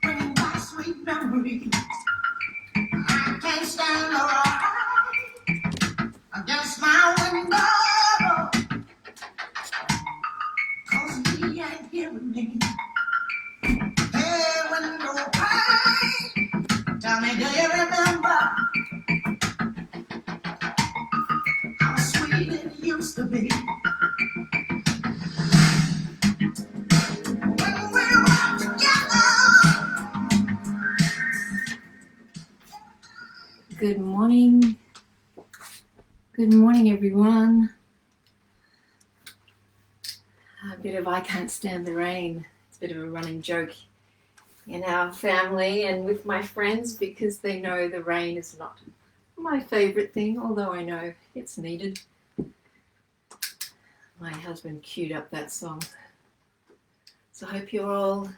Bring back sweet memories. I can't stand the light against my window, 'cause he ain't hearing me. Hey, window pane, tell me, do you remember how sweet it used to be? When we were together. Good morning. Good morning, everyone. A bit of I can't stand the rain. It's a bit of a running joke in our family and with my friends because they know the rain is not my favourite thing, although I know it's needed. My husband queued up that song. So I hope you're all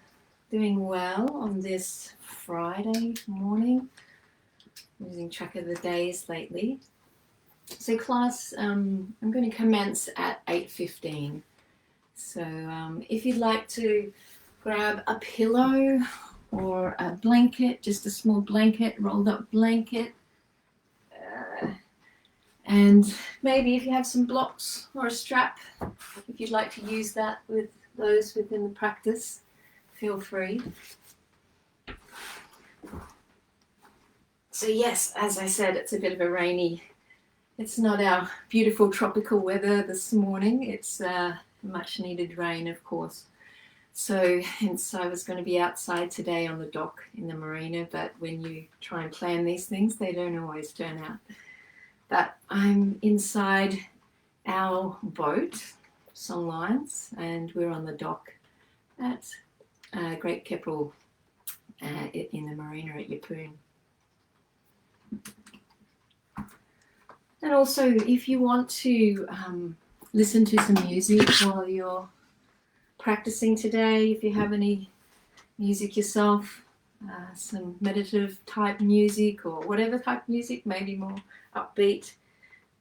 doing well on this Friday morning. I'm losing track of the days lately. So class, I'm going to commence at 8:15. So if you'd like to grab a pillow or a blanket, just a small blanket, rolled up blanket, and maybe if you have some blocks or a strap, if you'd like to use that with those within the practice, feel free. So yes, as I said, it's a bit of a rainy, it's not our beautiful tropical weather this morning. It's much needed rain, of course. So hence I was going to be outside today on the dock in the marina, but when you try and plan these things, they don't always turn out. But I'm inside our boat, Songlines, and we're on the dock at Great Keppel in the marina at Yeppoon. And also, if you want to listen to some music while you're practicing today, if you have any music yourself, some meditative type music or whatever type of music, maybe more upbeat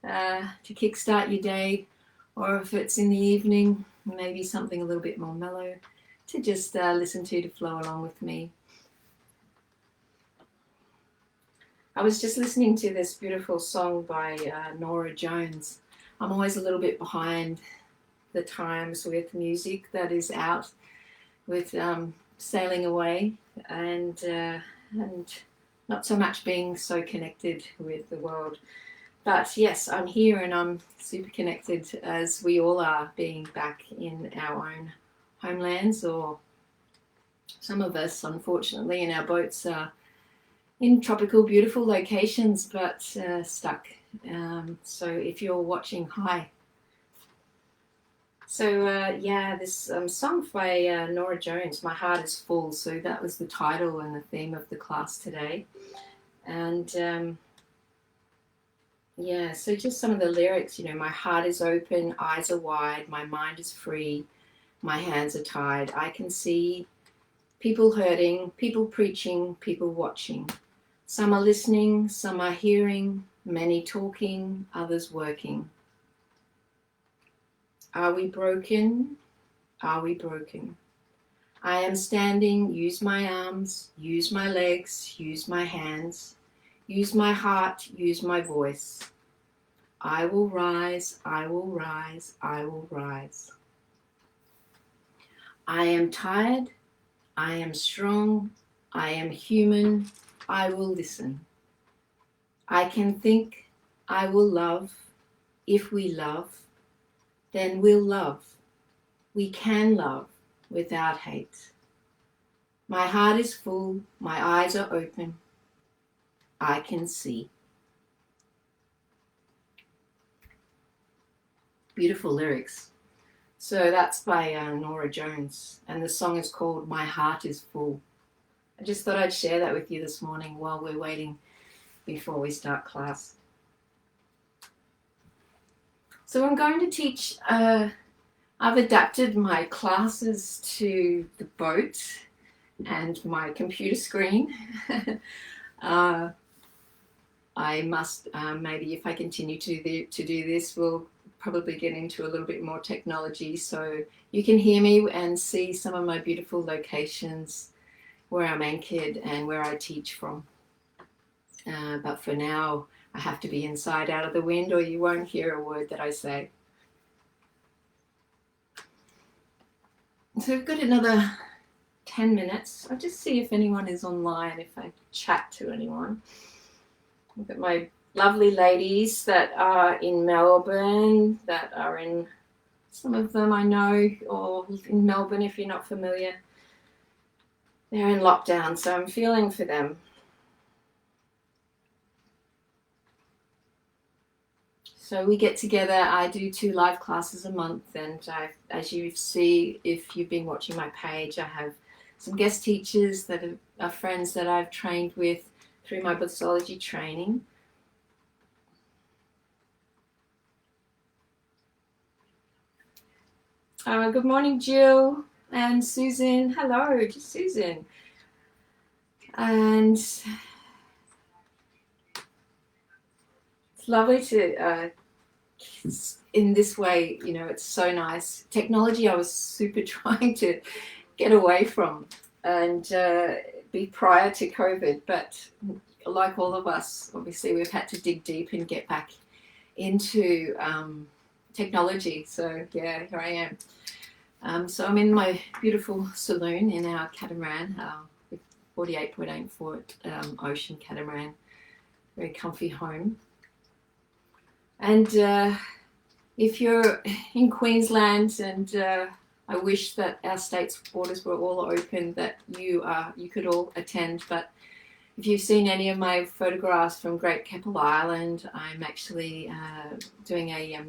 to kickstart your day, or if it's in the evening, maybe something a little bit more mellow to just listen to flow along with me. I was just listening to this beautiful song by Norah Jones. I'm always a little bit behind the times with music that is out with sailing away and not so much being so connected with the world. But yes, I'm here and I'm super connected, as we all are, being back in our own homelands, or some of us, unfortunately, in our boats are in tropical, beautiful locations, but stuck. So if you're watching, hi. So this song by Norah Jones, My Heart is Full. So that was the title and the theme of the class today. And so just some of the lyrics, my heart is open, eyes are wide, my mind is free, my hands are tied. I can see people hurting, people preaching, people watching. Some are listening, some are hearing, many talking, others working. Are we broken? Are we broken? I am standing, use my arms, use my legs, use my hands, use my heart, use my voice. I will rise, I will rise, I will rise. I am tired, I am strong, I am human, I will listen. I can think, I will love. If we love, then we'll love. We can love without hate. My heart is full, my eyes are open. I can see. Beautiful lyrics. So that's by Norah Jones, and the song is called My Heart is Full. I just thought I'd share that with you this morning while we're waiting before we start class. So I'm going to teach, I've adapted my classes to the boat and my computer screen. I must, maybe if I continue to do this, will probably get into a little bit more technology so you can hear me and see some of my beautiful locations where I'm anchored and where I teach from. But for now, I have to be inside out of the wind or you won't hear a word that I say. So we've got another 10 minutes. I'll just see if anyone is online, if I chat to anyone. Look at my lovely ladies that are in Melbourne, that are in, some of them I know, or in Melbourne if you're not familiar. They're in lockdown, so I'm feeling for them. So we get together, I do 2 live classes a month, and as you see, if you've been watching my page, I have some guest teachers that are friends that I've trained with through my Bossology training. Good morning, Jill and Susan. Hello, just Susan. And it's lovely to, in this way, you know, it's so nice. Technology I was super trying to get away from and be prior to COVID, but like all of us, obviously we've had to dig deep and get back into technology. So yeah, here I am. So I'm in my beautiful saloon in our catamaran, 48.8 foot ocean catamaran, very comfy home. And if you're in Queensland, and I wish that our state's borders were all open, that you could all attend. But if you've seen any of my photographs from Great Keppel Island, I'm actually doing a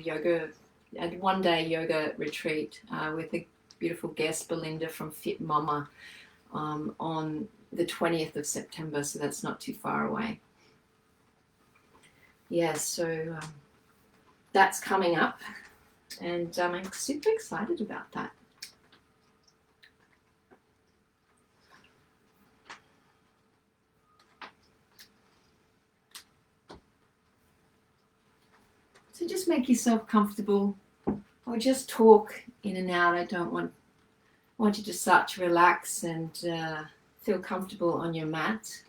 one-day yoga retreat with a beautiful guest, Belinda from Fit Mama, on the 20th of September, so that's not too far away. Yes, so that's coming up, and I'm super excited about that. So just make yourself comfortable, or just talk in and out. I don't want you to start to relax and feel comfortable on your mat.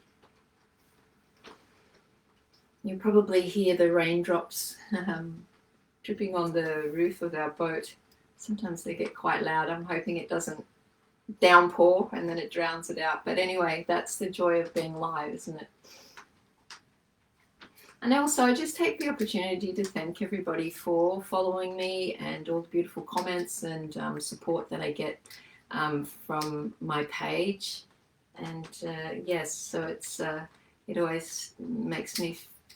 You'll probably hear the raindrops dripping on the roof of our boat. Sometimes they get quite loud. I'm hoping it doesn't downpour and then it drowns it out. But anyway, that's the joy of being live, isn't it? And also, I just take the opportunity to thank everybody for following me and all the beautiful comments and support that I get from my page. And yes, so it always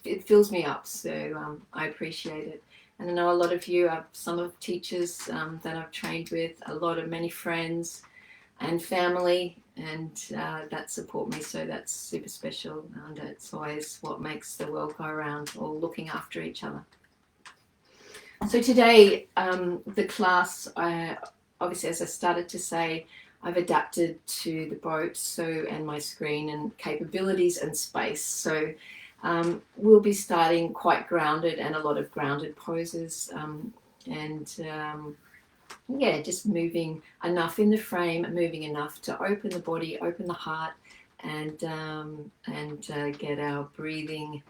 it fills me up. So I appreciate it. And I know a lot of you are some of teachers that I've trained with, many friends and family, and that support me, so that's super special, and it's always what makes the world go around, all looking after each other. So today, the class, obviously, as I started to say, I've adapted to the boat, and my screen and capabilities and space. So we'll be starting quite grounded and a lot of grounded poses, yeah, just moving enough in the frame, moving enough to open the body, open the heart, and get our breathing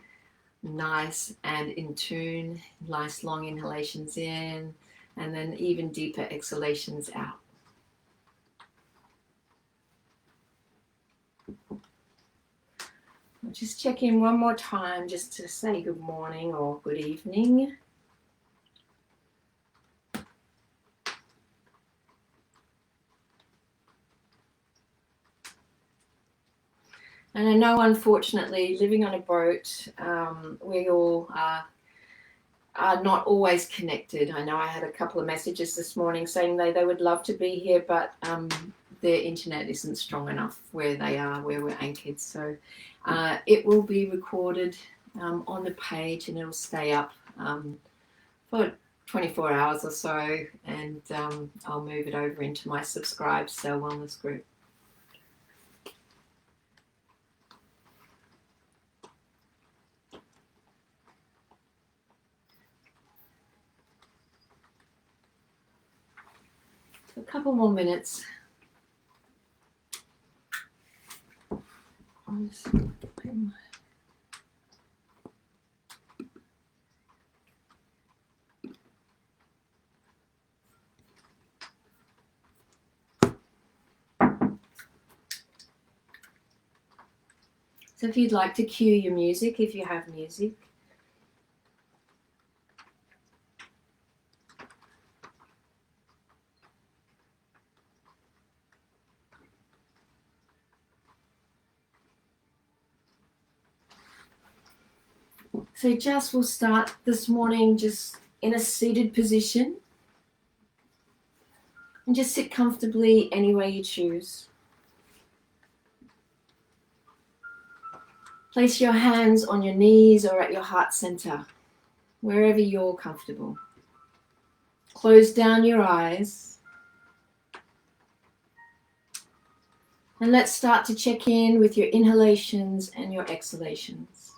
nice and in tune. Nice long inhalations in, and then even deeper exhalations out. I'll just check in one more time just to say good morning or good evening. And I know, unfortunately, living on a boat, we all are not always connected. I know I had a couple of messages this morning saying they would love to be here, but their internet isn't strong enough where they are, where we're anchored. So it will be recorded on the page, and it'll stay up for 24 hours or so, and I'll move it over into my subscribed Cell Wellness group. couple more minutes. So if you'd like to cue your music, if you have music. So we'll start this morning just in a seated position. And just sit comfortably any way you choose. Place your hands on your knees or at your heart center, wherever you're comfortable. Close down your eyes. And let's start to check in with your inhalations and your exhalations.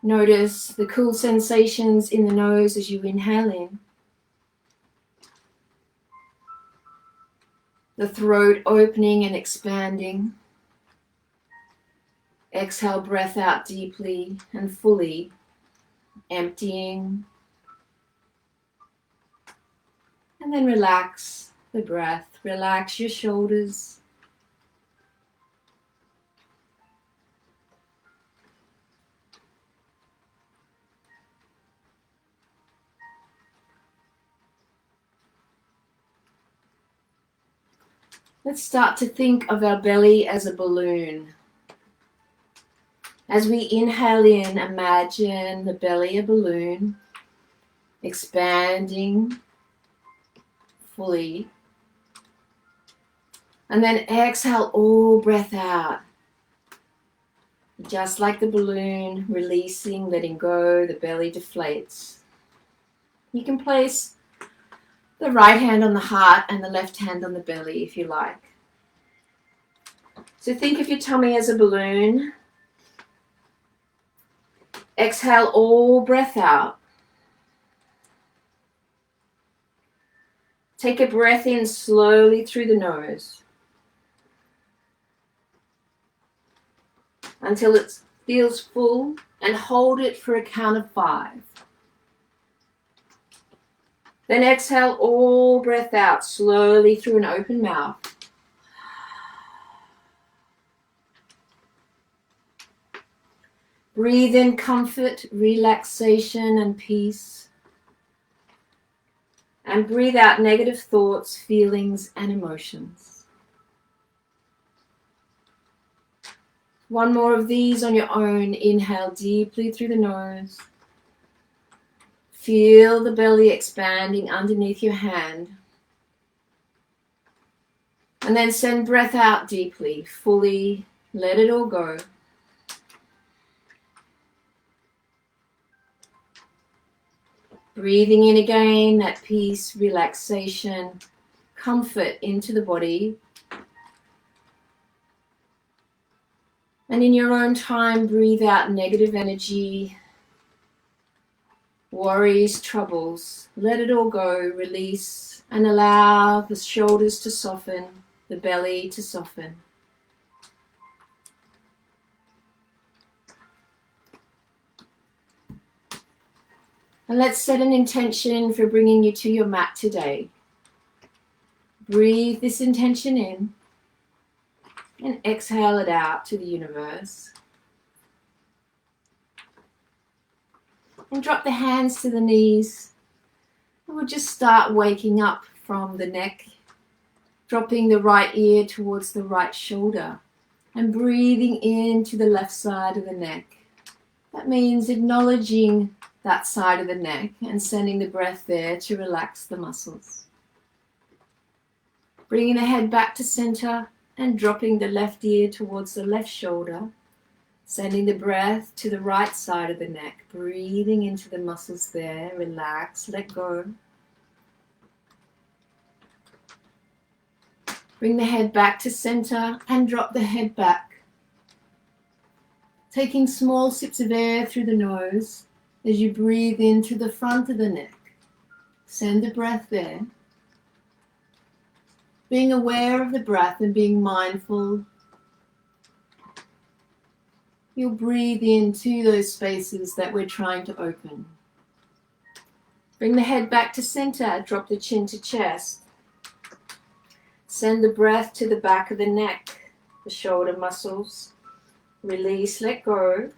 Notice the cool sensations in the nose as you inhale in. The throat opening and expanding. Exhale, breath out deeply and fully, emptying. And then relax the breath. Relax your shoulders. Let's start to think of our belly as a balloon. As we inhale in, imagine the belly a balloon, expanding fully. And then exhale all breath out. Just like the balloon, releasing, letting go, the belly deflates. You can place the right hand on the heart and the left hand on the belly if you like. So think of your tummy as a balloon. Exhale all breath out. Take a breath in slowly through the nose until it feels full, and hold it for a count of 5. Then exhale all breath out slowly through an open mouth. Breathe in comfort, relaxation, and peace. And breathe out negative thoughts, feelings, and emotions. One more of these on your own. Inhale deeply through the nose. Feel the belly expanding underneath your hand. And then send breath out deeply, fully. Let it all go. Breathing in again, that peace, relaxation, comfort into the body. And in your own time, breathe out negative energy, worries, troubles. Let it all go, release, and allow the shoulders to soften, the belly to soften. And let's set an intention for bringing you to your mat today. Breathe this intention in and exhale it out to the universe. And drop the hands to the knees. And we'll just start waking up from the neck, dropping the right ear towards the right shoulder and breathing into the left side of the neck. That means acknowledging that side of the neck and sending the breath there to relax the muscles. Bringing the head back to center and dropping the left ear towards the left shoulder, sending the breath to the right side of the neck, breathing into the muscles there. Relax, let go. Bring the head back to center and drop the head back. Taking small sips of air through the nose As you breathe into the front of the neck, send a breath there. Being aware of the breath and being mindful, you'll breathe into those spaces that we're trying to open. Bring the head back to center, drop the chin to chest. Send the breath to the back of the neck, the shoulder muscles. Release, let go.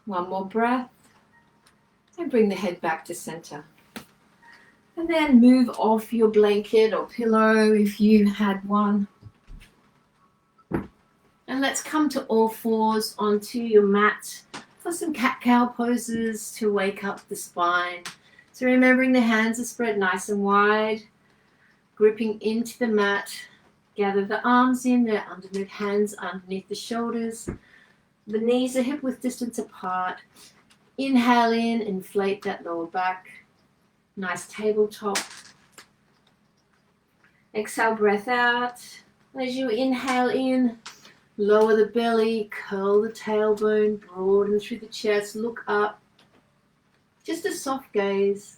One more breath. And bring the head back to center. And then move off your blanket or pillow if you had one. And let's come to all fours onto your mat for some cat-cow poses to wake up the spine. So remembering the hands are spread nice and wide, gripping into the mat. Gather the arms in, they're underneath, hands underneath the shoulders. The knees are hip-width distance apart. Inhale in, inflate that lower back. Nice tabletop. Exhale, breath out. As you inhale in, lower the belly, curl the tailbone, broaden through the chest, look up. Just a soft gaze.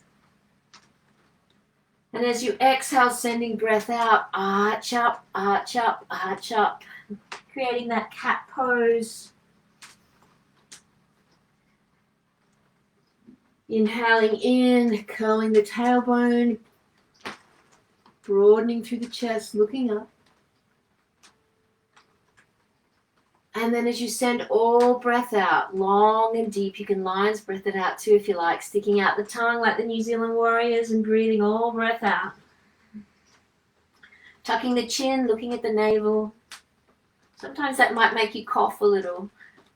And as you exhale, sending breath out, arch up, arch up, arch up. Creating that cat pose. Inhaling in, curling the tailbone, broadening through the chest, looking up. And then as you send all breath out, long and deep, you can lion's breath it out too if you like, sticking out the tongue like the New Zealand warriors and breathing all breath out. Tucking the chin, looking at the navel. Sometimes that might make you cough a little.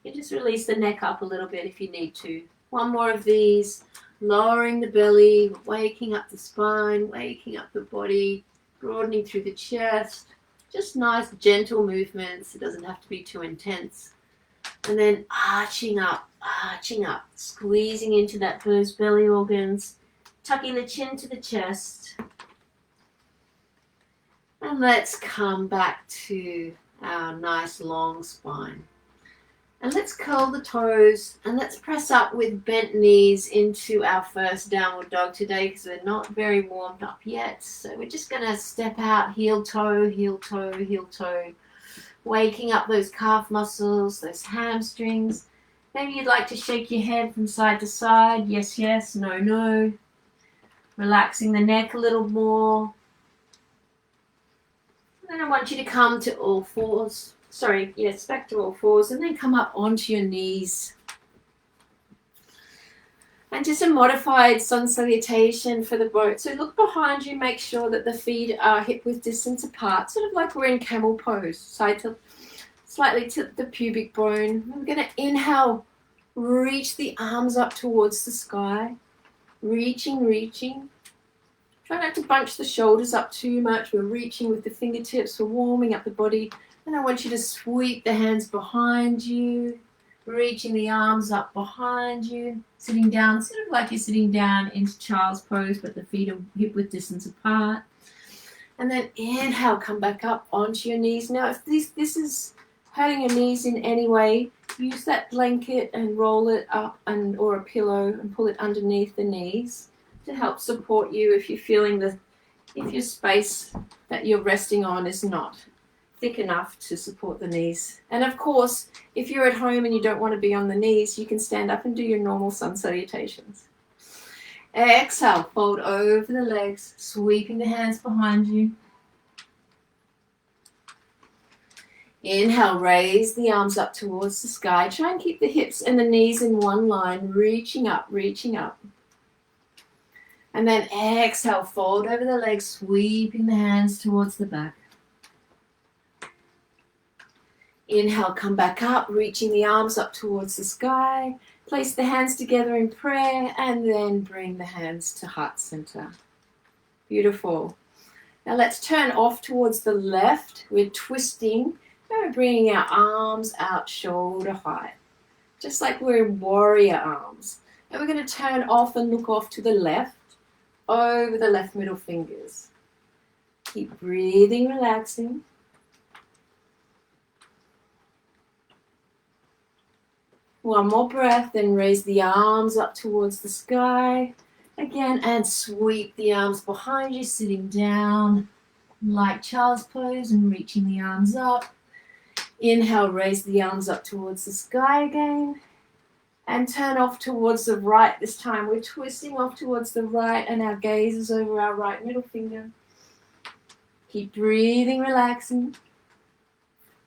You just release the neck up a little bit if you need to. One more of these, lowering the belly, waking up the spine, waking up the body, broadening through the chest. Just nice, gentle movements. It doesn't have to be too intense. And then arching up, squeezing into those belly organs, tucking the chin to the chest. And let's come back to our nice long spine. And let's curl the toes and let's press up with bent knees into our first downward dog today because we're not very warmed up yet. So we're just going to step out, heel toe, heel toe, heel toe. Waking up those calf muscles, those hamstrings. Maybe you'd like to shake your head from side to side. Yes, yes, no, no. Relaxing the neck a little more. And then I want you to come to all fours. Back to all fours and then come up onto your knees. And just a modified sun salutation for the boat. So look behind you, make sure that the feet are hip-width distance apart, sort of like we're in camel pose. Slightly tip the pubic bone. We're going to inhale, reach the arms up towards the sky. Reaching. Try not to bunch the shoulders up too much. We're reaching with the fingertips. We're warming up the body. And I want you to sweep the hands behind you, reaching the arms up behind you, sitting down, sort of like you're sitting down into child's pose, but the feet are hip-width distance apart. And then inhale, come back up onto your knees. Now, if this is hurting your knees in any way, use that blanket and roll it up or a pillow and pull it underneath the knees to help support you if you're feeling if your space that you're resting on is not thick enough to support the knees. And of course, if you're at home and you don't want to be on the knees, you can stand up and do your normal sun salutations. Exhale, fold over the legs, sweeping the hands behind you. Inhale, raise the arms up towards the sky. Try and keep the hips and the knees in one line, reaching up. And then exhale, fold over the legs, sweeping the hands towards the back. Inhale, come back up, reaching the arms up towards the sky. Place the hands together in prayer and then bring the hands to heart center. Beautiful. Now let's turn off towards the left. We're twisting and we're bringing our arms out shoulder height, just like we're in warrior arms. And we're going to turn off and look off to the left. over the left middle fingers. Keep breathing, relaxing. One more breath, then raise the arms up towards the sky. Again, and sweep the arms behind you, sitting down like child's pose and reaching the arms up. Inhale, raise the arms up towards the sky again. And turn off towards the right this time. We're twisting off towards the right and our gaze is over our right middle finger. Keep breathing, relaxing.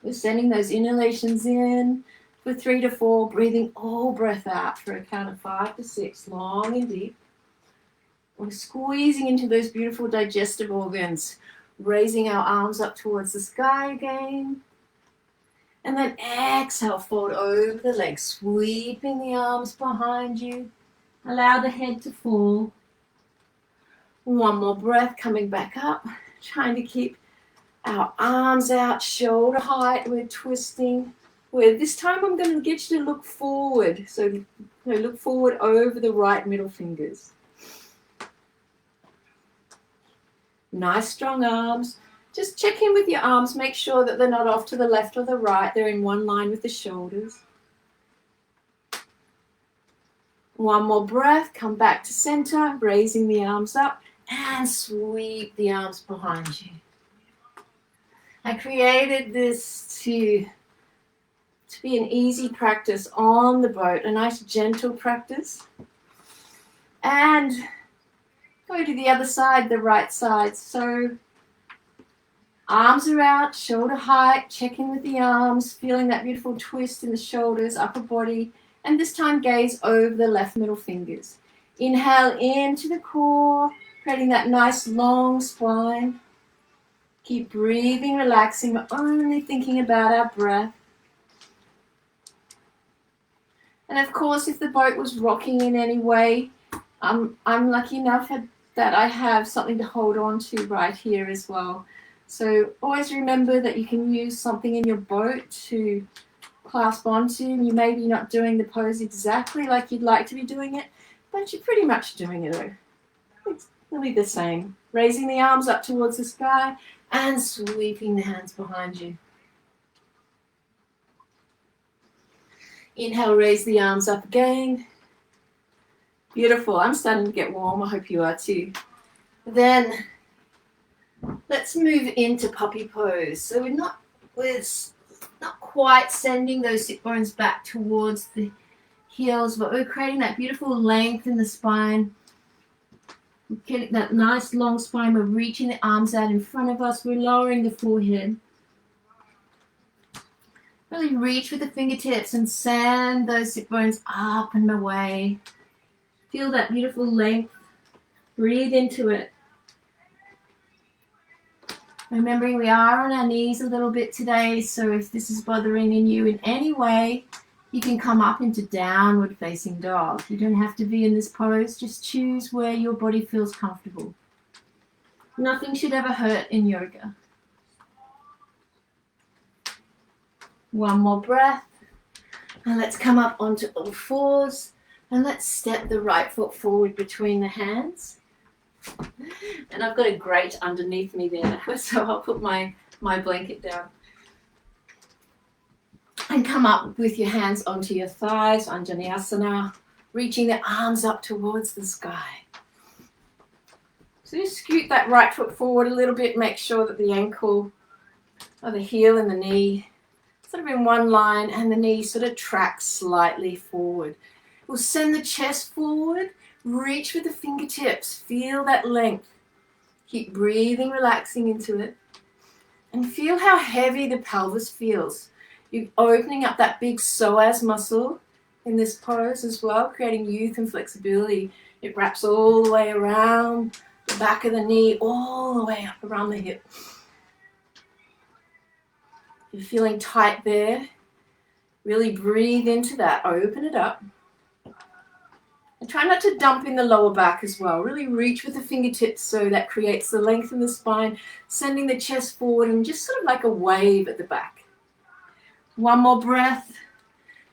We're sending those inhalations in for 3 to 4, breathing all breath out for a count of 5 to 6, long and deep. We're squeezing into those beautiful digestive organs, raising our arms up towards the sky again. And then exhale, fold over the legs, sweeping the arms behind you. Allow the head to fall. One more breath, coming back up, trying to keep our arms out, shoulder height. We're twisting. This time I'm going to get you to look forward. So look forward over the right middle fingers. Nice strong arms. Just check in with your arms. Make sure that they're not off to the left or the right. They're in one line with the shoulders. One more breath. Come back to center, raising the arms up and sweep the arms behind you. I created this to be an easy practice on the boat, a nice gentle practice. And go to the other side, the right side. So arms are out, shoulder height, check in with the arms, feeling that beautiful twist in the shoulders, upper body, and this time gaze over the left middle fingers. Inhale into the core, creating that nice long spine. Keep breathing, relaxing, we're only thinking about our breath. And of course, if the boat was rocking in any way, I'm lucky enough that I have something to hold on to right here as well. So always remember that you can use something in your boat to clasp onto. You may be not doing the pose exactly like you'd like to be doing it, but you're pretty much doing it though. It's really the same. Raising the arms up towards the sky and sweeping the hands behind you. Inhale, raise the arms up again. Beautiful. I'm starting to get warm. I hope you are too. Then let's move into puppy pose. So we're not quite sending those sit bones back towards the heels, but we're creating that beautiful length in the spine. We're getting that nice long spine. We're reaching the arms out in front of us. We're lowering the forehead. Really reach with the fingertips and send those sit bones up and away. Feel that beautiful length. Breathe into it. Remembering we are on our knees a little bit today, so if this is bothering you in any way, you can come up into downward facing dog. You don't have to be in this pose, just choose where your body feels comfortable. Nothing should ever hurt in yoga. One more breath. And let's come up onto all fours. And let's step the right foot forward between the hands. And I've got a grate underneath me there, so I'll put my blanket down. And come up with your hands onto your thighs, Anjaneyasana, reaching the arms up towards the sky. So just scoot that right foot forward a little bit, make sure that the ankle or the heel and the knee sort of in one line and the knee sort of tracks slightly forward. We'll send the chest forward, reach with the fingertips, feel that length. Keep breathing, relaxing into it. And feel how heavy the pelvis feels. You're opening up that big psoas muscle in this pose as well, creating youth and flexibility. It wraps all the way around the back of the knee, all the way up around the hip. You're feeling tight there. Really breathe into that, open it up. And try not to dump in the lower back as well. Really reach with the fingertips so that creates the length in the spine, sending the chest forward and just sort of like a wave at the back. One more breath.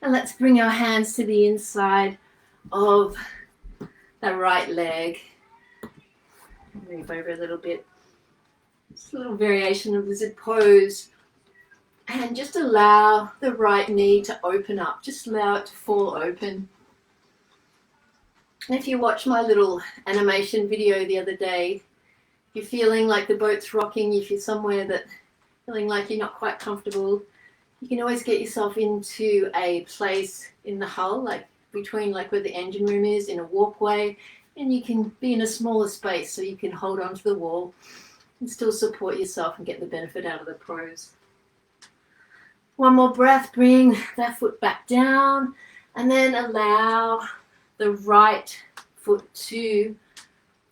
And let's bring our hands to the inside of the right leg. Move over a little bit. Just a little variation of lizard pose. And just allow the right knee to open up. Just allow it to fall open. And if you watch my little animation video the other day, you're feeling like the boat's rocking, if you're somewhere that feeling like you're not quite comfortable, you can always get yourself into a place in the hull, like between like where the engine room is, in a walkway, and you can be in a smaller space so you can hold onto the wall and still support yourself and get the benefit out of the pose. One more breath, bring that foot back down, and then allow the right foot to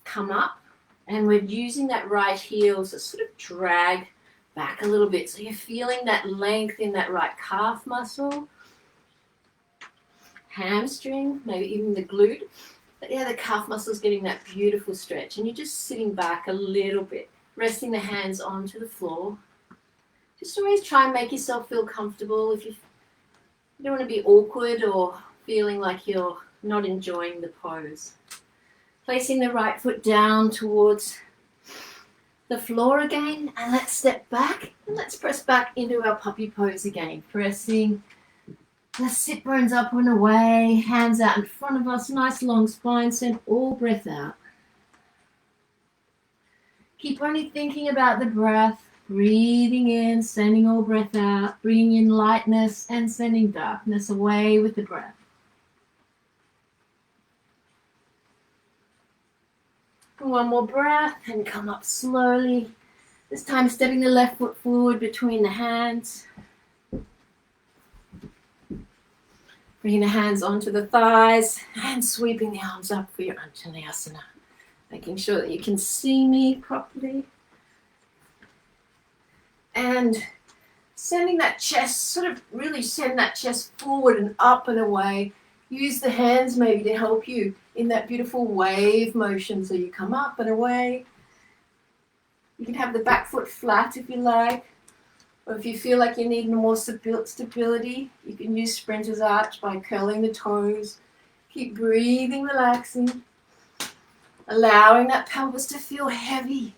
come up, and we're using that right heel to sort of drag back a little bit. So you're feeling that length in that right calf muscle, hamstring, maybe even the glute. But yeah, the calf muscle is getting that beautiful stretch, and you're just sitting back a little bit, resting the hands onto the floor. Just always try and make yourself feel comfortable. If you don't want to be awkward or feeling like you're not enjoying the pose. Placing the right foot down towards the floor again, and let's step back and let's press back into our puppy pose again. Pressing the sit bones up and away, hands out in front of us, nice long spine, send all breath out. Keep only thinking about the breath, breathing in, sending all breath out, bringing in lightness and sending darkness away with the breath. One more breath and come up slowly. This time stepping the left foot forward between the hands. Bringing the hands onto the thighs and sweeping the arms up for your Anjaneyasana. Making sure that you can see me properly. And sending that chest, sort of really send that chest forward and up and away. Use the hands maybe to help you in that beautiful wave motion. So you come up and away. You can have the back foot flat if you like. Or if you feel like you need more stability, you can use Sprinter's Arch by curling the toes. Keep breathing, relaxing. Allowing that pelvis to feel heavy.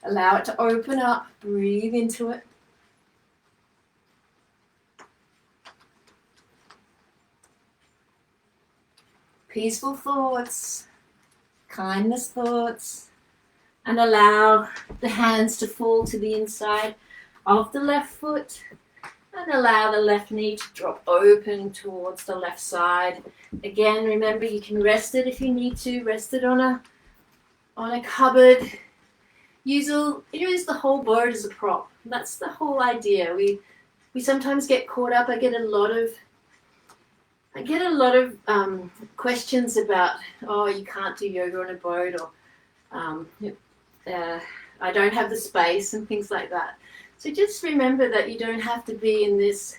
Allow it to open up. Breathe into it. Peaceful thoughts, kindness thoughts, and allow the hands to fall to the inside of the left foot, and allow the left knee to drop open towards the left side. Again, remember you can rest it if you need to. Rest it on a cupboard. Use the whole boat as a prop. That's the whole idea. We sometimes get caught up. I get a lot of questions about, oh, you can't do yoga on a boat, or I don't have the space and things like that. So just remember that you don't have to be in this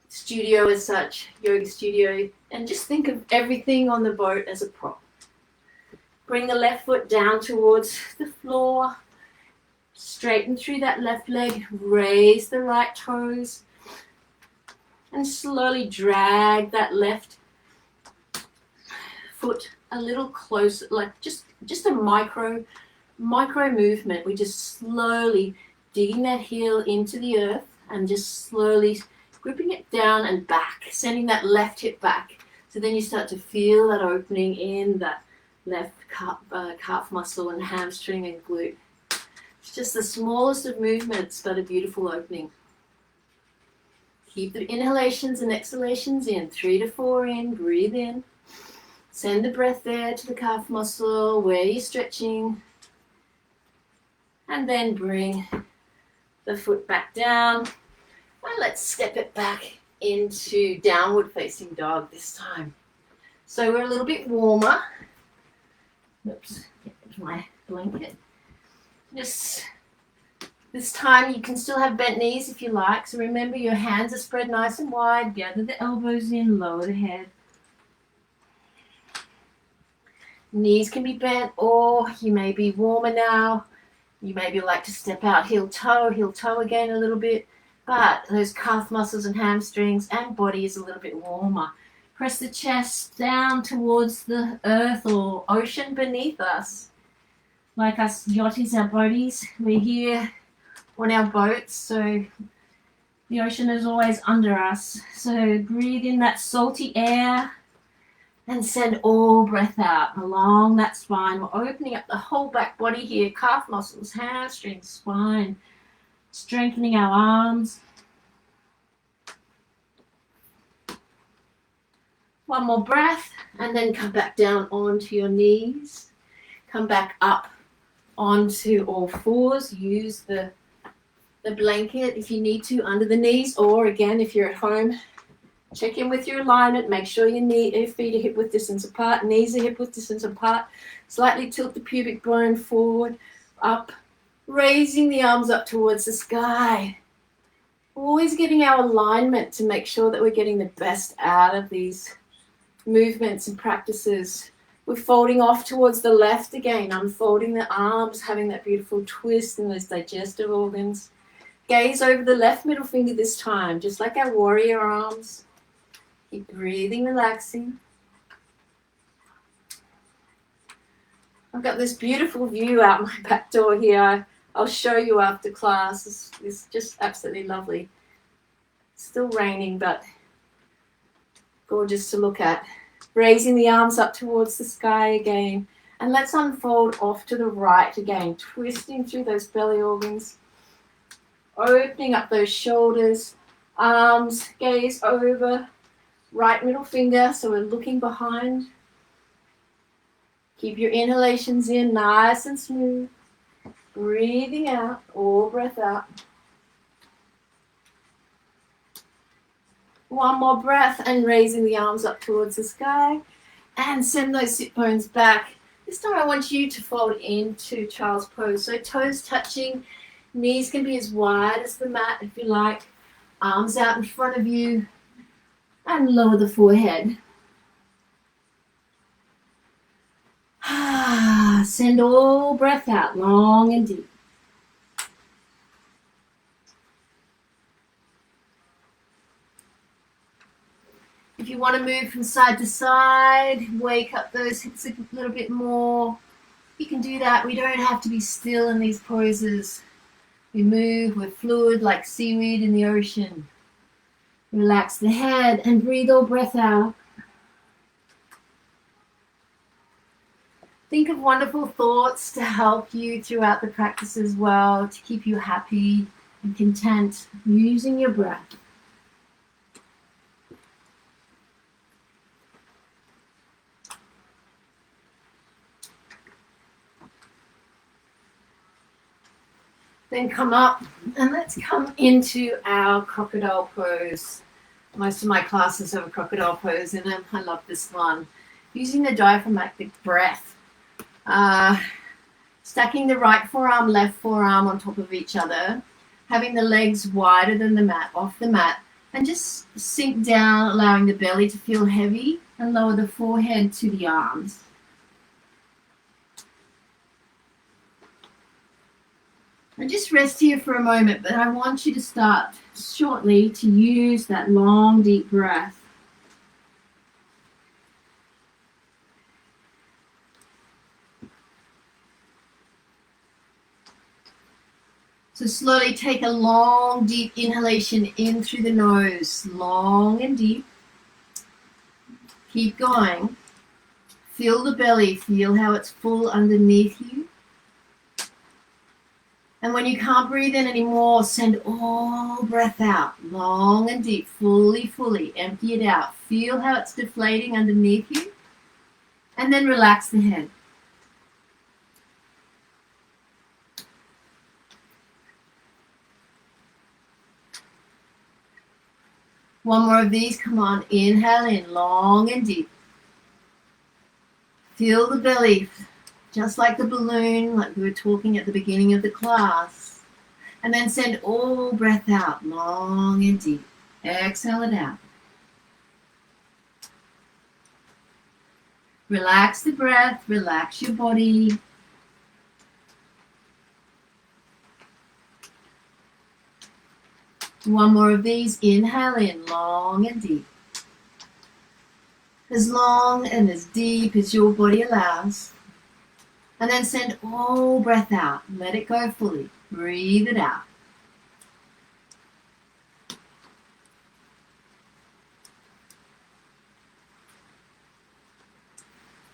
studio as such, yoga studio, and just think of everything on the boat as a prop. Bring the left foot down towards the floor, straighten through that left leg, raise the right toes, and slowly drag that left foot a little closer, like just a micro movement. We just slowly digging that heel into the earth and just slowly gripping it down and back, sending that left hip back. So then you start to feel that opening in that left calf muscle and hamstring and glute. It's just the smallest of movements, but a beautiful opening. Keep the inhalations and exhalations in. 3 to 4 in. Breathe in. Send the breath there to the calf muscle where you're stretching. And then bring the foot back down. And let's step it back into downward facing dog this time. So we're a little bit warmer. Oops, get my blanket. Just this time you can still have bent knees if you like. So remember your hands are spread nice and wide. Gather the elbows in, lower the head. Knees can be bent, or you may be warmer now. You maybe like to step out heel toe again a little bit. But those calf muscles and hamstrings and body is a little bit warmer. Press the chest down towards the earth or ocean beneath us. like us yachties, our boaties, we're here on our boats, so the ocean is always under us. So breathe in that salty air and send all breath out along that spine. We're opening up the whole back body here, calf muscles, hamstrings, spine, strengthening our arms. One more breath, and then come back down onto your knees. Come back up onto all fours. Use the blanket if you need to under the knees, or again, if you're at home, check in with your alignment. Make sure your feet are hip width distance apart, knees are hip width distance apart. Slightly tilt the pubic bone forward, up, raising the arms up towards the sky. Always getting our alignment to make sure that we're getting the best out of these movements and practices. We're folding off towards the left again, unfolding the arms, having that beautiful twist in those digestive organs. Gaze over the left middle finger this time, just like our warrior arms. Keep breathing, relaxing. I've got this beautiful view out my back door here. I'll show you after class. It's just absolutely lovely. It's still raining, but gorgeous to look at. Raising the arms up towards the sky again. And let's unfold off to the right again, twisting through those belly organs. Opening up those shoulders, arms, gaze over, right middle finger, so we're looking behind. Keep your inhalations in nice and smooth. Breathing out, all breath out. One more breath and raising the arms up towards the sky. And send those sit bones back. This time I want you to fold into child's pose. So toes touching, knees can be as wide as the mat if you like. Arms out in front of you. And lower the forehead. Send all breath out, long and deep. If you want to move from side to side, wake up those hips a little bit more. You can do that. We don't have to be still in these poses. We move, we're fluid like seaweed in the ocean. Relax the head and breathe all breath out. Think of wonderful thoughts to help you throughout the practice as well, to keep you happy and content using your breath. Then come up and let's come into our crocodile pose. Most of my classes have a crocodile pose in them. I love this one. Using the diaphragmatic breath. Stacking the right forearm, left forearm on top of each other. Having the legs wider than the mat, off the mat. And just sink down, allowing the belly to feel heavy and lower the forehead to the arms. And just rest here for a moment, but I want you to start shortly to use that long, deep breath. So slowly take a long, deep inhalation in through the nose, long and deep. Keep going. Feel the belly, feel how it's full underneath you. And when you can't breathe in anymore, send all breath out, long and deep, fully, empty it out. Feel how it's deflating underneath you. And then relax the head. One more of these, come on, inhale in, long and deep. Feel the belly, just like the balloon, like we were talking at the beginning of the class. And then send all breath out, long and deep. Exhale it out. Relax the breath, relax your body. One more of these, inhale in, long and deep. As long and as deep as your body allows. And then send all breath out. Let it go fully. Breathe it out.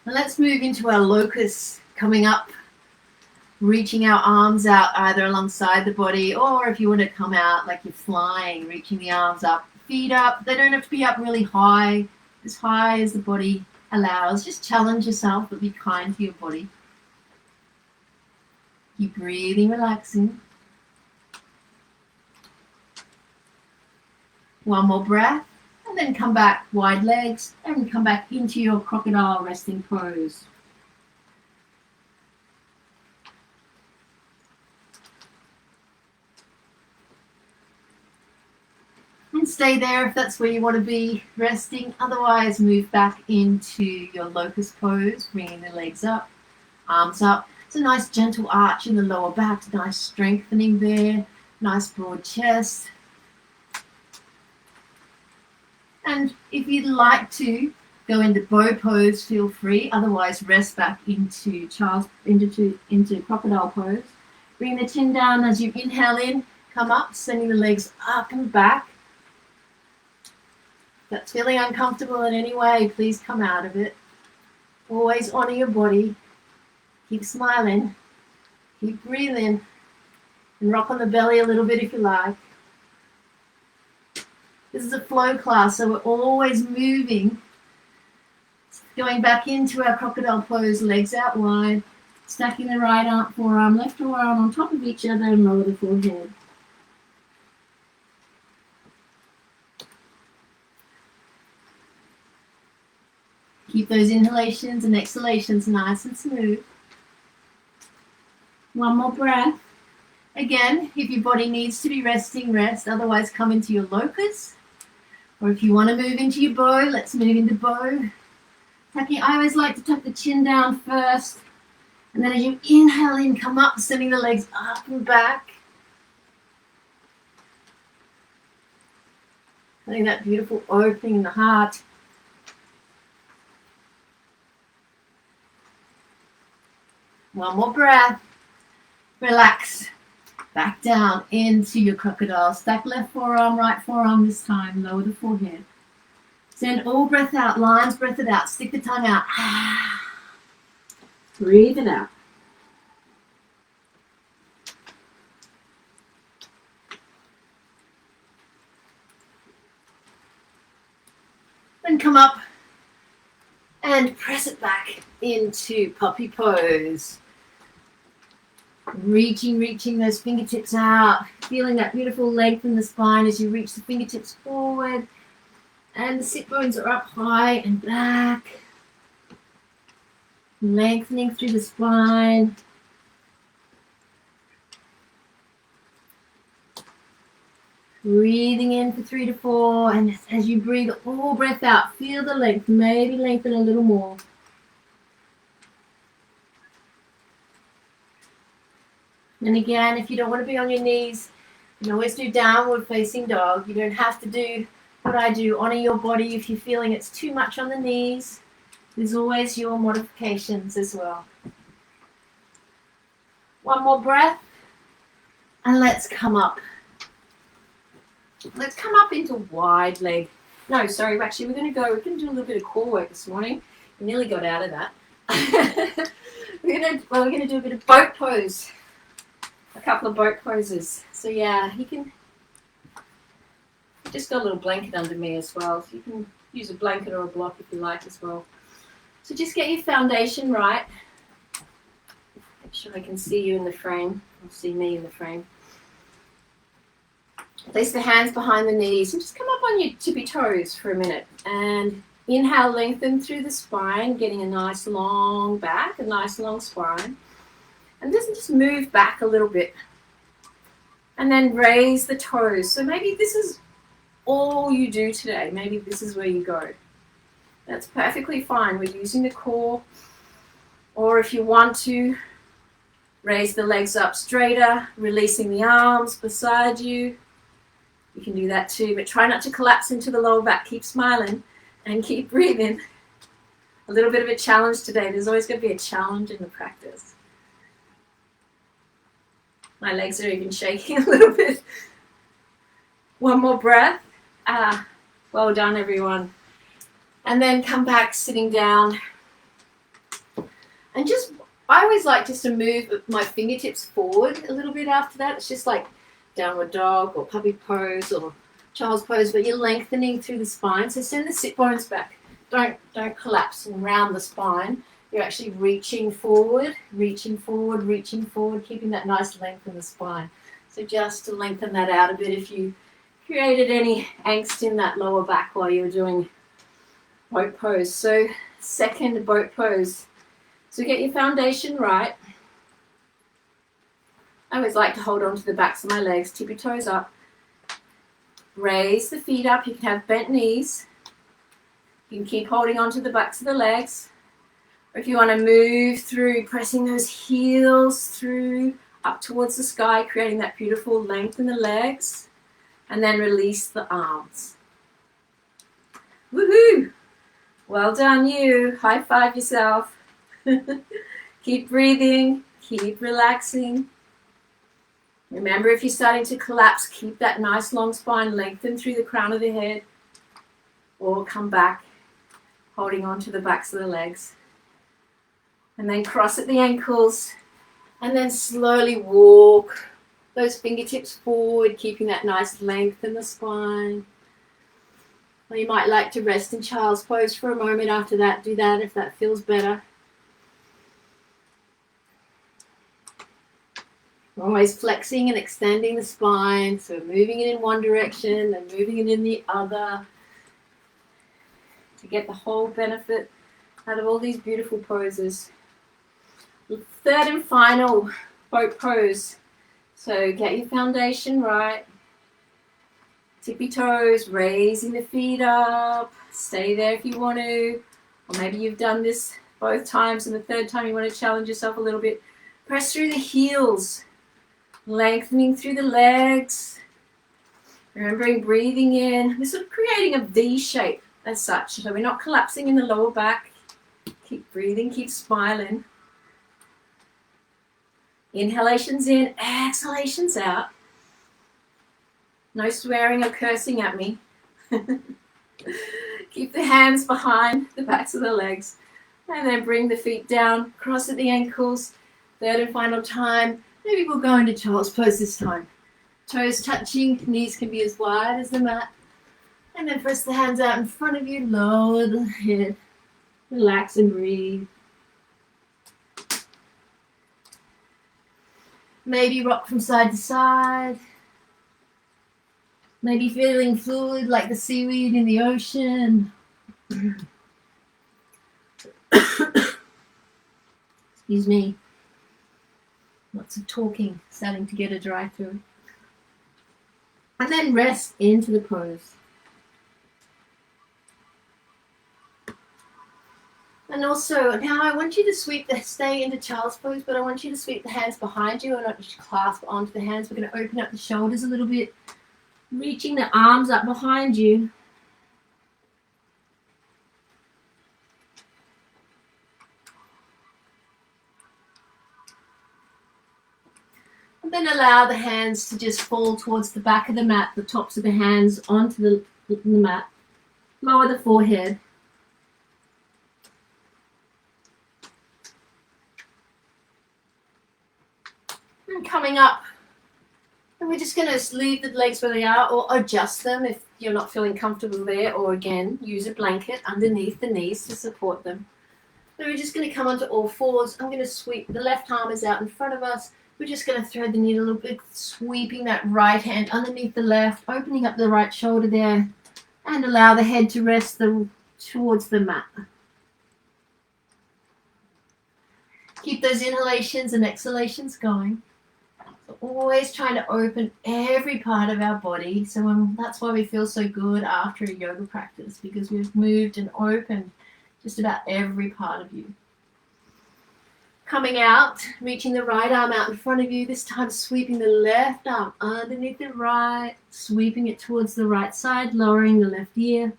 And let's move into our locust, coming up, reaching our arms out either alongside the body, or if you want to come out like you're flying, reaching the arms up, feet up. They don't have to be up really high as the body allows. Just challenge yourself, but be kind to your body. Keep breathing, relaxing. One more breath, and then come back, wide legs, and come back into your crocodile resting pose. And stay there if that's where you want to be resting. Otherwise, move back into your locust pose, bringing the legs up, arms up. It's a nice gentle arch in the lower back, nice strengthening there, nice broad chest. And if you'd like to go into bow pose, feel free. Otherwise, rest back into crocodile pose. Bring the chin down as you inhale in, come up, sending the legs up and back. If that's feeling uncomfortable in any way, please come out of it. Always honor your body. Keep smiling. Keep breathing. And rock on the belly a little bit if you like. This is a flow class, so we're always moving. Going back into our crocodile pose, legs out wide. Stacking the right forearm, left forearm on top of each other and lower the forehead. Keep those inhalations and exhalations nice and smooth. One more breath. Again, if your body needs to be resting, rest. Otherwise, come into your locust. Or if you want to move into your bow, let's move into bow. I always like to tuck the chin down first. And then as you inhale in, come up, sending the legs up and back. Feeling that beautiful opening in the heart. One more breath. Relax. Back down into your crocodile. Stack left forearm, right forearm this time. Lower the forehead. Send all breath out. Lines, breath it out. Stick the tongue out. Breathe it out. Then come up and press it back into puppy pose. Reaching those fingertips out, feeling that beautiful length in the spine as you reach the fingertips forward, and the sit bones are up high and back, lengthening through the spine. Breathing in for 3 to 4, and as you breathe all breath out, feel the length, maybe lengthen a little more. And again, if you don't want to be on your knees, you can always do downward facing dog. You don't have to do what I do. Honor your body. If you're feeling it's too much on the knees, there's always your modifications as well. One more breath. And let's come up. Let's come up into wide leg. No, sorry, actually, we're going to do a little bit of core work this morning. We nearly got out of that. we're going to do a bit of boat pose. A couple of boat poses. So yeah, you can just got a little blanket under me as well. So you can use a blanket or a block if you like as well. So just get your foundation right. Make sure I can see you in the frame. Or see me in the frame. Place the hands behind the knees and just come up on your tippy toes for a minute. And inhale, lengthen through the spine, getting a nice long back, a nice long spine. And just move back a little bit. And then raise the toes. So maybe this is all you do today. Maybe this is where you go. That's perfectly fine. We're using the core. Or if you want to, raise the legs up straighter, releasing the arms beside you. You can do that too, but try not to collapse into the lower back. Keep smiling and keep breathing. A little bit of a challenge today. There's always going to be a challenge in the practice. My legs are even shaking a little bit. One more breath. Well done, everyone. And then come back sitting down. And I always like just to move my fingertips forward a little bit after that. It's just like downward dog or puppy pose or child's pose, but you're lengthening through the spine. So send the sit bones back. Don't collapse and round the spine. You're actually reaching forward, keeping that nice length in the spine. So just to lengthen that out a bit if you created any angst in that lower back while you were doing boat pose. So second boat pose. So get your foundation right. I always like to hold on to the backs of my legs, tip your toes up. Raise the feet up. You can have bent knees. You can keep holding on to the backs of the legs. Or if you want to move through, pressing those heels through up towards the sky, creating that beautiful length in the legs. And then release the arms. Woohoo! Well done, you. High five yourself. Keep breathing. Keep relaxing. Remember, if you're starting to collapse, keep that nice long spine lengthened through the crown of the head. Or come back, holding on to the backs of the legs. And then cross at the ankles. And then slowly walk those fingertips forward, keeping that nice length in the spine. Or you might like to rest in child's pose for a moment after that. Do that if that feels better. Always flexing and extending the spine. So moving it in one direction and moving it in the other. To get the whole benefit out of all these beautiful poses. Third and final boat pose. So get your foundation right. Tippy toes, raising the feet up. Stay there if you want to. Or maybe you've done this both times and the third time you want to challenge yourself a little bit. Press through the heels. Lengthening through the legs. Remembering breathing in. We're sort of creating a V shape as such. So we're not collapsing in the lower back. Keep breathing, keep smiling. Inhalations in, exhalations out. No swearing or cursing at me. Keep the hands behind the backs of the legs. And then bring the feet down, cross at the ankles. Third and final time. Maybe we'll go into child's pose this time. Toes touching, knees can be as wide as the mat. And then press the hands out in front of you, lower the head. Relax and breathe. Maybe rock from side to side. Maybe feeling fluid like the seaweed in the ocean. Excuse me. Lots of talking, starting to get a dry throat. And then rest into the pose. And also, now I want you to stay into child's pose, but I want you to sweep the hands behind you and not just clasp onto the hands. We're going to open up the shoulders a little bit, reaching the arms up behind you. And then allow the hands to just fall towards the back of the mat, the tops of the hands onto the mat. Lower the forehead. And coming up. And we're just going to leave the legs where they are or adjust them if you're not feeling comfortable there. Or again, use a blanket underneath the knees to support them. So we're just going to come onto all fours. I'm going to sweep. The left arm is out in front of us. We're just going to thread the needle a little bit, sweeping that right hand underneath the left, opening up the right shoulder there, and allow the head to rest towards the mat. Keep those inhalations and exhalations going. So always trying to open every part of our body. So that's why we feel so good after a yoga practice, because we've moved and opened just about every part of you. Coming out, reaching the right arm out in front of you, this time sweeping the left arm underneath the right, sweeping it towards the right side, lowering the left ear.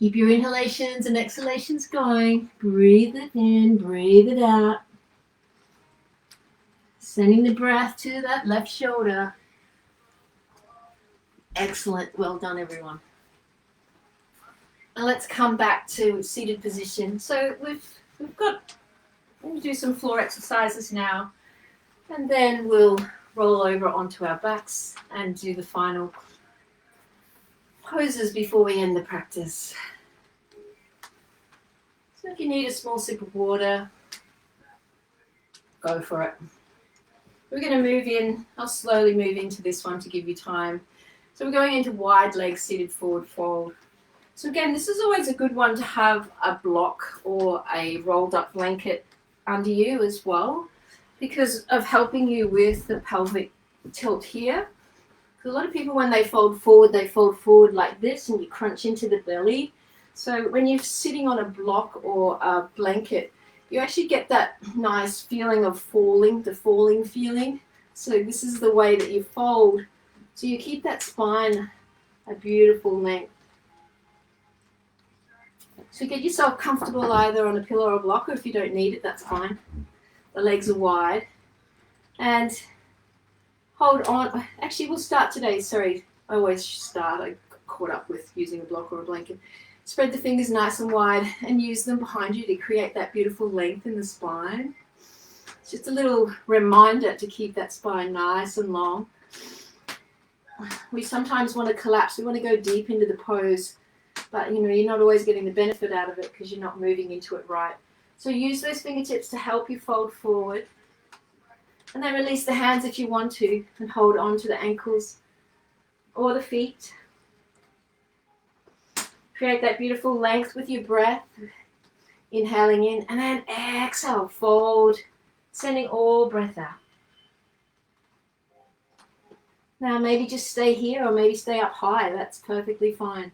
Keep your inhalations and exhalations going. Breathe it in, breathe it out. Sending the breath to that left shoulder. Excellent. Well done, everyone. And let's come back to seated position. So we'll do some floor exercises now, and then we'll roll over onto our backs and do the final poses before we end the practice. So if you need a small sip of water, go for it. We're going to move in. I'll slowly move into this one to give you time. So we're going into wide leg seated forward fold. So again, this is always a good one to have a block or a rolled up blanket under you as well, because of helping you with the pelvic tilt here. A lot of people, when they fold forward like this, and you crunch into the belly. So when you're sitting on a block or a blanket, you actually get that nice feeling of falling, the falling feeling. So this is the way that you fold. So you keep that spine a beautiful length. So get yourself comfortable either on a pillow or a block, or if you don't need it, that's fine. The legs are wide. And hold on. Actually, we'll start today. Sorry, I always start. I got caught up with using a block or a blanket. Spread the fingers nice and wide and use them behind you to create that beautiful length in the spine. It's just a little reminder to keep that spine nice and long. We sometimes want to collapse. We want to go deep into the pose, but you're not always getting the benefit out of it because you're not moving into it right. So use those fingertips to help you fold forward. And then release the hands if you want to, and hold on to the ankles or the feet. Create that beautiful length with your breath. Inhaling in, and then exhale, fold, sending all breath out. Now maybe just stay here, or maybe stay up high. That's perfectly fine.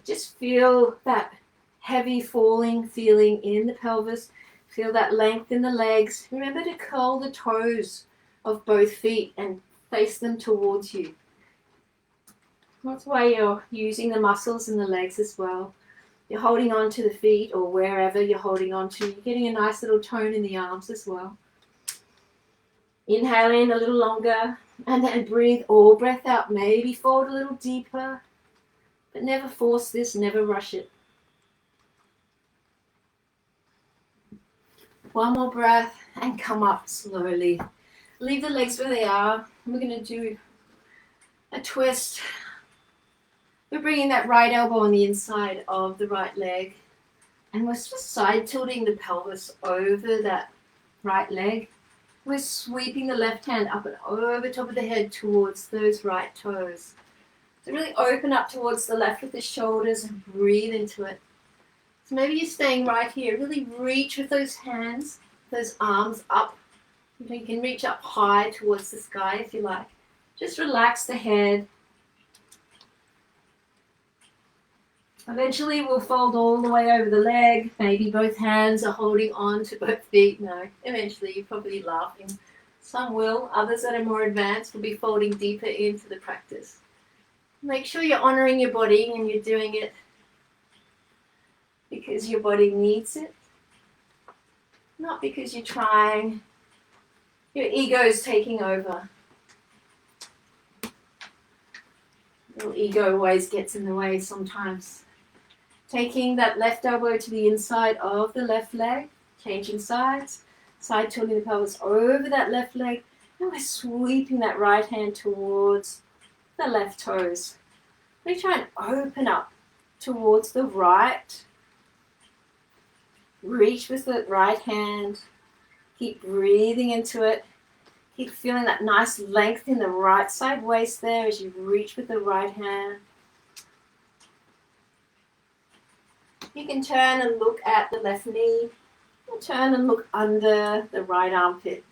Just feel that heavy falling feeling in the pelvis. Feel that length in the legs. Remember to curl the toes of both feet and face them towards you. That's why you're using the muscles in the legs as well. You're holding on to the feet or wherever you're holding on to. You're getting a nice little tone in the arms as well. Inhale in a little longer and then breathe all breath out. Maybe fold a little deeper, but never force this, never rush it. One more breath and come up slowly. Leave the legs where they are. We're going to do a twist. We're bringing that right elbow on the inside of the right leg, and we're just side tilting the pelvis over that right leg. We're sweeping the left hand up and over top of the head towards those right toes. So really open up towards the left with the shoulders and breathe into it. So maybe you're staying right here. Really reach with those hands, those arms up. You can reach up high towards the sky if you like. Just relax the head. Eventually we'll fold all the way over the leg. Maybe both hands are holding on to both feet. No, eventually you're probably laughing. Some will. Others that are more advanced will be folding deeper into the practice. Make sure you're honoring your body and you're doing it because your body needs it. Not because you're trying. Your ego is taking over. Your ego always gets in the way sometimes. Taking that left elbow to the inside of the left leg, changing sides, side tilting the pelvis over that left leg, and we're sweeping that right hand towards the left toes. We try and open up towards the right. Reach with the right hand. Keep breathing into it. Keep feeling that nice length in the right side waist there as you reach with the right hand. You can turn and look at the left knee. And turn and look under the right armpit.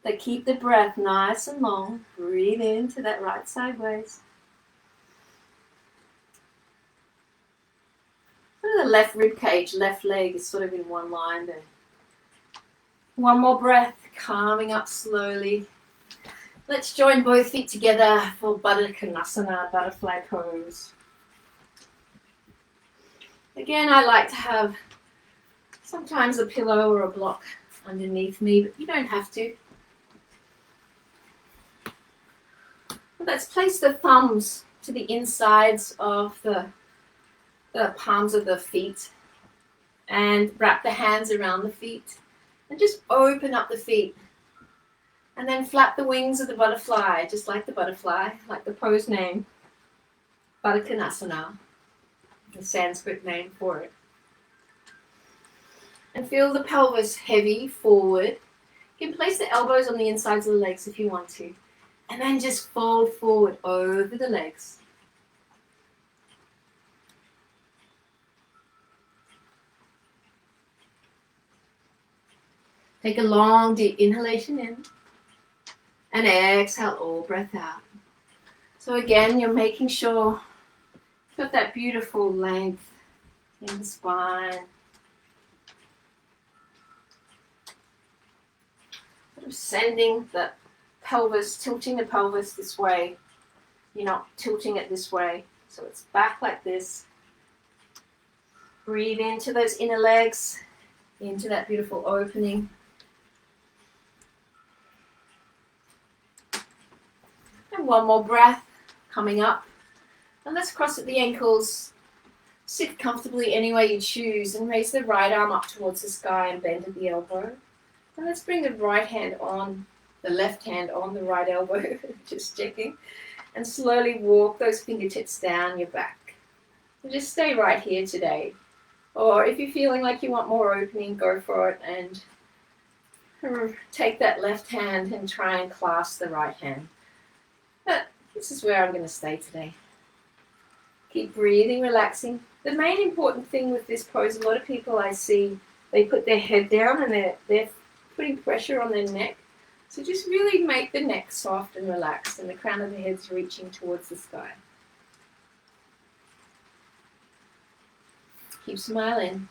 But keep the breath nice and long. Breathe into that right side waist. The left rib cage, left leg is sort of in one line there. One more breath, calming up slowly. Let's join both feet together for Baddha Konasana, butterfly pose. Again, I like to have sometimes a pillow or a block underneath me, but you don't have to. Let's place the thumbs to the insides of the palms of the feet and wrap the hands around the feet and just open up the feet. And then flap the wings of the butterfly, just like the butterfly, like the pose name, Baddha, the Sanskrit name for it. And feel the pelvis heavy forward. You can place the elbows on the insides of the legs if you want to. And then just fold forward over the legs. Take a long, deep inhalation in. And exhale all breath out. So again, you're making sure you've got that beautiful length in the spine. Sort of sending the pelvis, tilting the pelvis this way. You're not tilting it this way. So it's back like this. Breathe into those inner legs, into that beautiful opening. And one more breath coming up. And let's cross at the ankles. Sit comfortably any way you choose and raise the right arm up towards the sky and bend at the elbow. And let's bring the right hand on, the left hand on the right elbow, just checking. And slowly walk those fingertips down your back. So just stay right here today. Or if you're feeling like you want more opening, go for it and take that left hand and try and clasp the right hand. But this is where I'm going to stay today. Keep breathing, relaxing. The main important thing with this pose, a lot of people I see, they put their head down and they're putting pressure on their neck. So just really make the neck soft and relaxed and the crown of the head's reaching towards the sky. Keep smiling.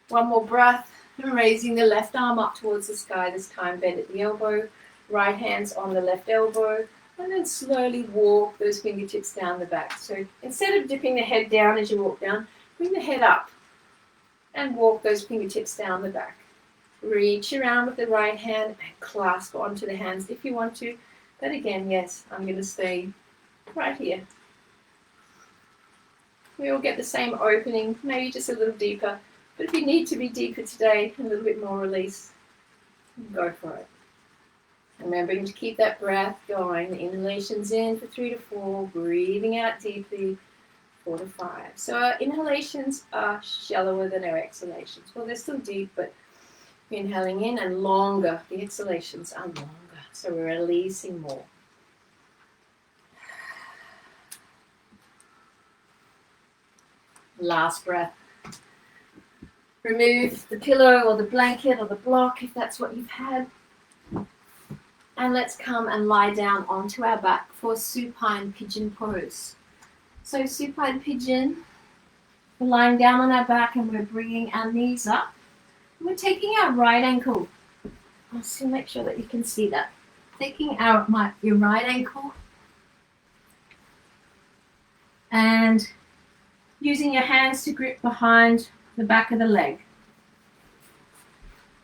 One more breath. And raising the left arm up towards the sky, this time bend at the elbow, right hand's on the left elbow, and then slowly walk those fingertips down the back. So instead of dipping the head down as you walk down, bring the head up and walk those fingertips down the back. Reach around with the right hand and clasp onto the hands if you want to. But again, yes, I'm going to stay right here. We all get the same opening, maybe just a little deeper. But if you need to be deeper today, a little bit more release, go for it. Remembering to keep that breath going. The inhalations in for 3 to 4, breathing out deeply, 4 to 5. So our inhalations are shallower than our exhalations. Well, they're still deep, but we're inhaling in and longer. The exhalations are longer, so we're releasing more. Last breath. Remove the pillow or the blanket or the block if that's what you've had. And let's come and lie down onto our back for supine pigeon pose. So supine pigeon, we're lying down on our back and we're bringing our knees up. We're taking our right ankle. I'll still make sure that you can see that. Taking your right ankle and using your hands to grip behind the back of the leg.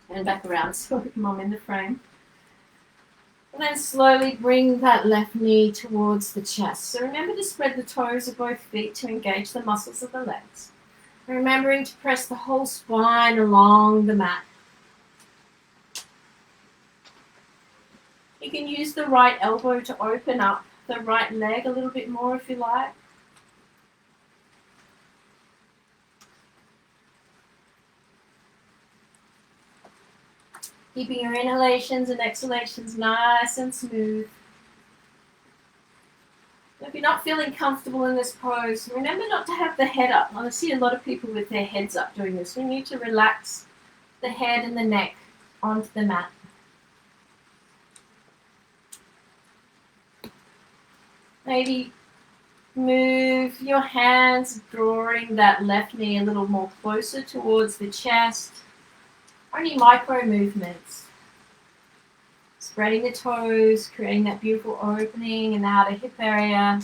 And back around so I'm in the frame. And then slowly bring that left knee towards the chest. So remember to spread the toes of both feet to engage the muscles of the legs. And remembering to press the whole spine along the mat. You can use the right elbow to open up the right leg a little bit more if you like. Keeping your inhalations and exhalations nice and smooth. If you're not feeling comfortable in this pose, remember not to have the head up. I see a lot of people with their heads up doing this. We need to relax the head and the neck onto the mat. Maybe move your hands, drawing that left knee a little more closer towards the chest. Only micro movements. Spreading the toes, creating that beautiful opening in the outer hip area.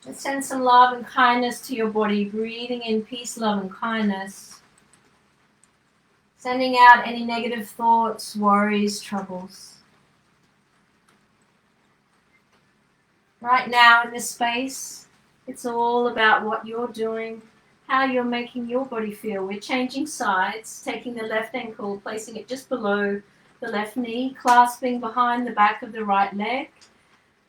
Let's send some love and kindness to your body, breathing in peace, love, and kindness. Sending out any negative thoughts, worries, troubles. Right now in this space, it's all about what you're doing, how you're making your body feel. We're changing sides, taking the left ankle, placing it just below the left knee, clasping behind the back of the right leg,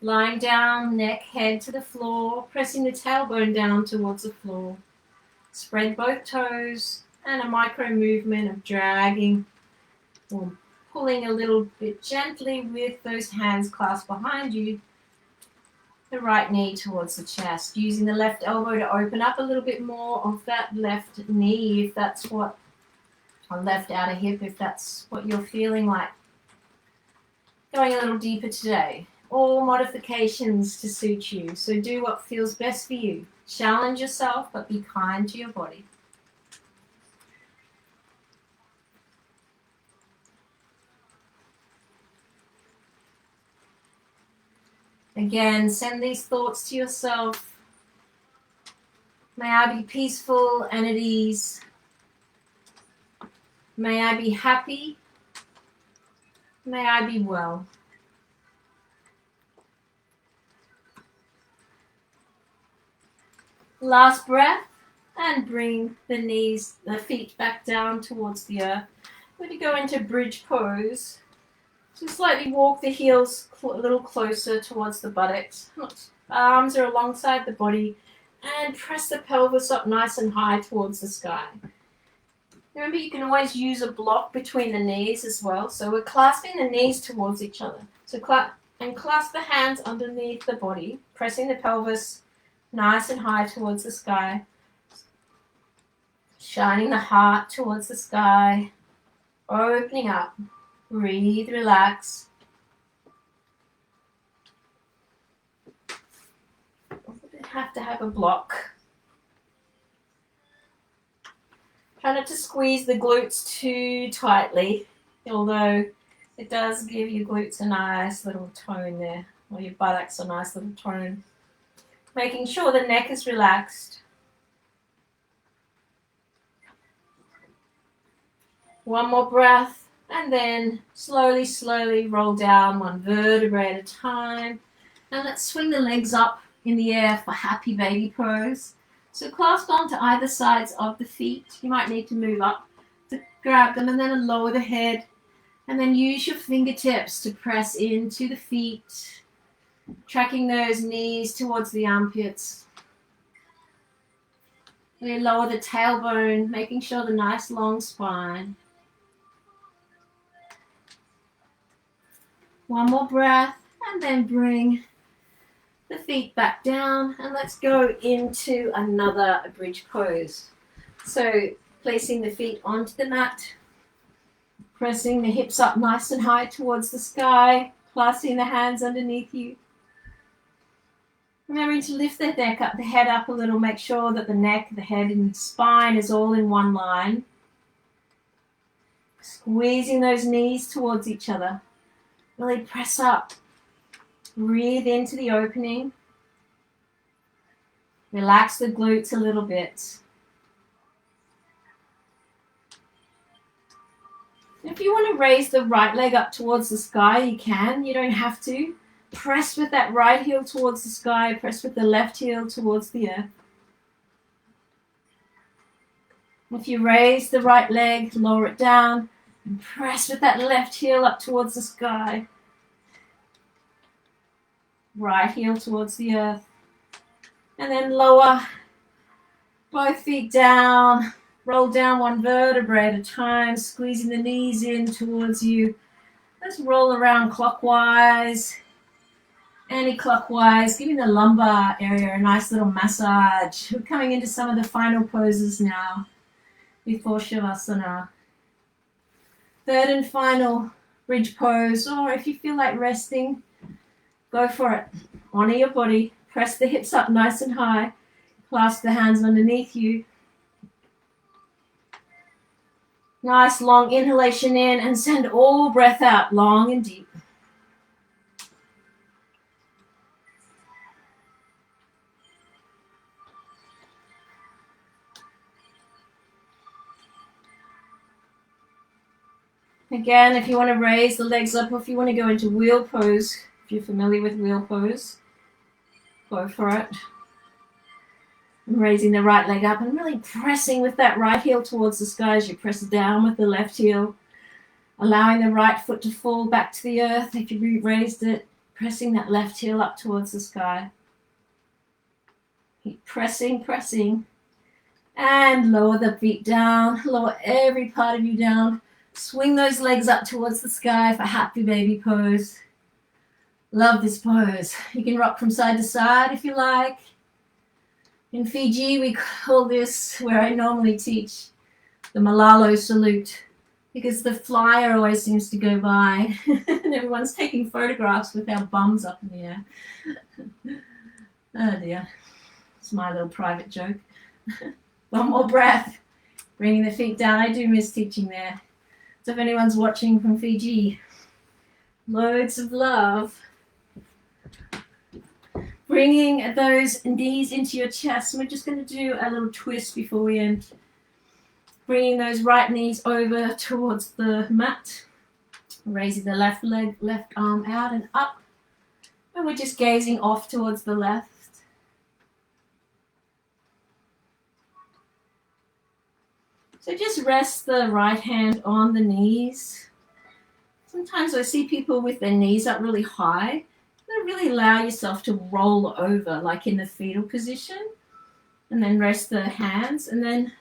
lying down, neck, head to the floor, pressing the tailbone down towards the floor. Spread both toes, and a micro movement of dragging or pulling a little bit gently with those hands clasped behind you, the right knee towards the chest, using the left elbow to open up a little bit more of that left knee, if that's what, or left outer hip, if that's what you're feeling like. Going a little deeper today. All modifications to suit you, so do what feels best for you. Challenge yourself, but be kind to your body. Again, send these thoughts to yourself. May I be peaceful and at ease. May I be happy. May I be well. Last breath, and bring the feet back down towards the earth. We're going to go into bridge pose. So slightly walk the heels a little closer towards the buttocks. Arms are alongside the body, and press the pelvis up nice and high towards the sky. Remember, you can always use a block between the knees as well. So we're clasping the knees towards each other. So clasp the hands underneath the body, pressing the pelvis nice and high towards the sky. Shining the heart towards the sky. Opening up. Breathe, relax. You have to have a block. Try not to squeeze the glutes too tightly, although it does give your glutes a nice little tone there, or your buttocks a nice little tone. Making sure the neck is relaxed. One more breath. And then slowly roll down one vertebrae at a time. And let's swing the legs up in the air for happy baby pose. So clasp onto either sides of the feet. You might need to move up to grab them, and then lower the head. And then use your fingertips to press into the feet, tracking those knees towards the armpits. We lower the tailbone, making sure the nice long spine. One more breath, and then bring the feet back down, and let's go into another bridge pose. So placing the feet onto the mat, pressing the hips up nice and high towards the sky, clasping the hands underneath you. Remembering to lift the neck up, the head up a little, make sure that the neck, the head, and spine is all in one line. Squeezing those knees towards each other. Really press up. Breathe into the opening. Relax the glutes a little bit. If you want to raise the right leg up towards the sky, you can. You don't have to. Press with that right heel towards the sky. Press with the left heel towards the earth. If you raise the right leg, lower it down. And press with that left heel up towards the sky. Right heel towards the earth. And then lower both feet down. Roll down one vertebrae at a time, squeezing the knees in towards you. Let's roll around clockwise, anti-clockwise, giving the lumbar area a nice little massage. We're coming into some of the final poses now before Shavasana. Third and final bridge pose, or if you feel like resting, go for it. Honor your body. Press the hips up nice and high. Clasp the hands underneath you. Nice long inhalation in, and send all breath out long and deep. Again, if you want to raise the legs up or if you want to go into wheel pose, if you're familiar with wheel pose, go for it. And raising the right leg up and really pressing with that right heel towards the sky as you press down with the left heel. Allowing the right foot to fall back to the earth if you raised it. Pressing that left heel up towards the sky. Keep pressing, pressing. And lower the feet down. Lower every part of you down. Swing those legs up towards the sky for happy baby pose. Love this pose. You can rock from side to side if you like. In Fiji, we call this, where I normally teach, the Malalo salute, because the flyer always seems to go by and everyone's taking photographs with our bums up in the air. Oh dear, it's my little private joke. One more breath, bringing the feet down. I do miss teaching there. So if anyone's watching from Fiji, loads of love. Bringing those knees into your chest. And we're just going to do a little twist before we end. Bringing those right knees over towards the mat. Raising the left leg, left arm out and up. And we're just gazing off towards the left. So just rest the right hand on the knees. Sometimes I see people with their knees up really high. Really allow yourself to roll over like in the fetal position, and then rest the hands and then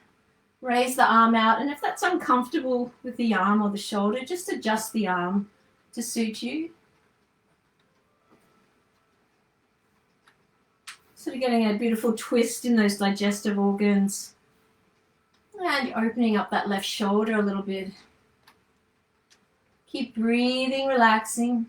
raise the arm out. And if that's uncomfortable with the arm or the shoulder, just adjust the arm to suit you. Sort of getting a beautiful twist in those digestive organs, and you're opening up that left shoulder a little bit. Keep breathing, relaxing.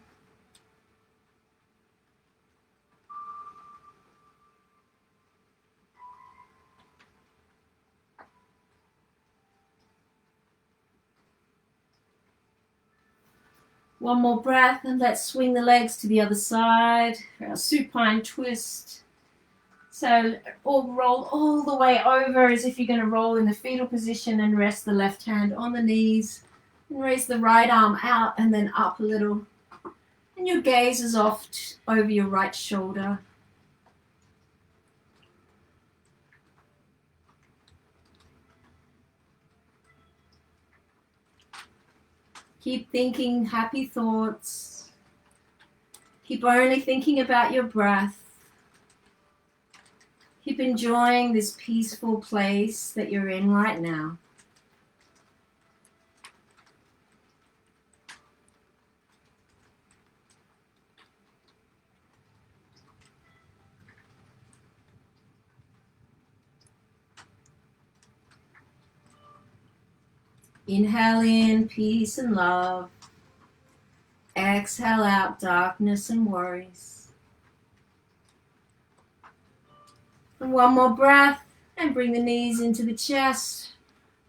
One more breath, and let's swing the legs to the other side for our supine twist. So roll all the way over as if you're going to roll in the fetal position, and rest the left hand on the knees and raise the right arm out and then up a little. And your gaze is off over your right shoulder. Keep thinking happy thoughts. Keep only thinking about your breath. Keep enjoying this peaceful place that you're in right now. Inhale in peace and love. Exhale out darkness and worries. And one more breath, and bring the knees into the chest.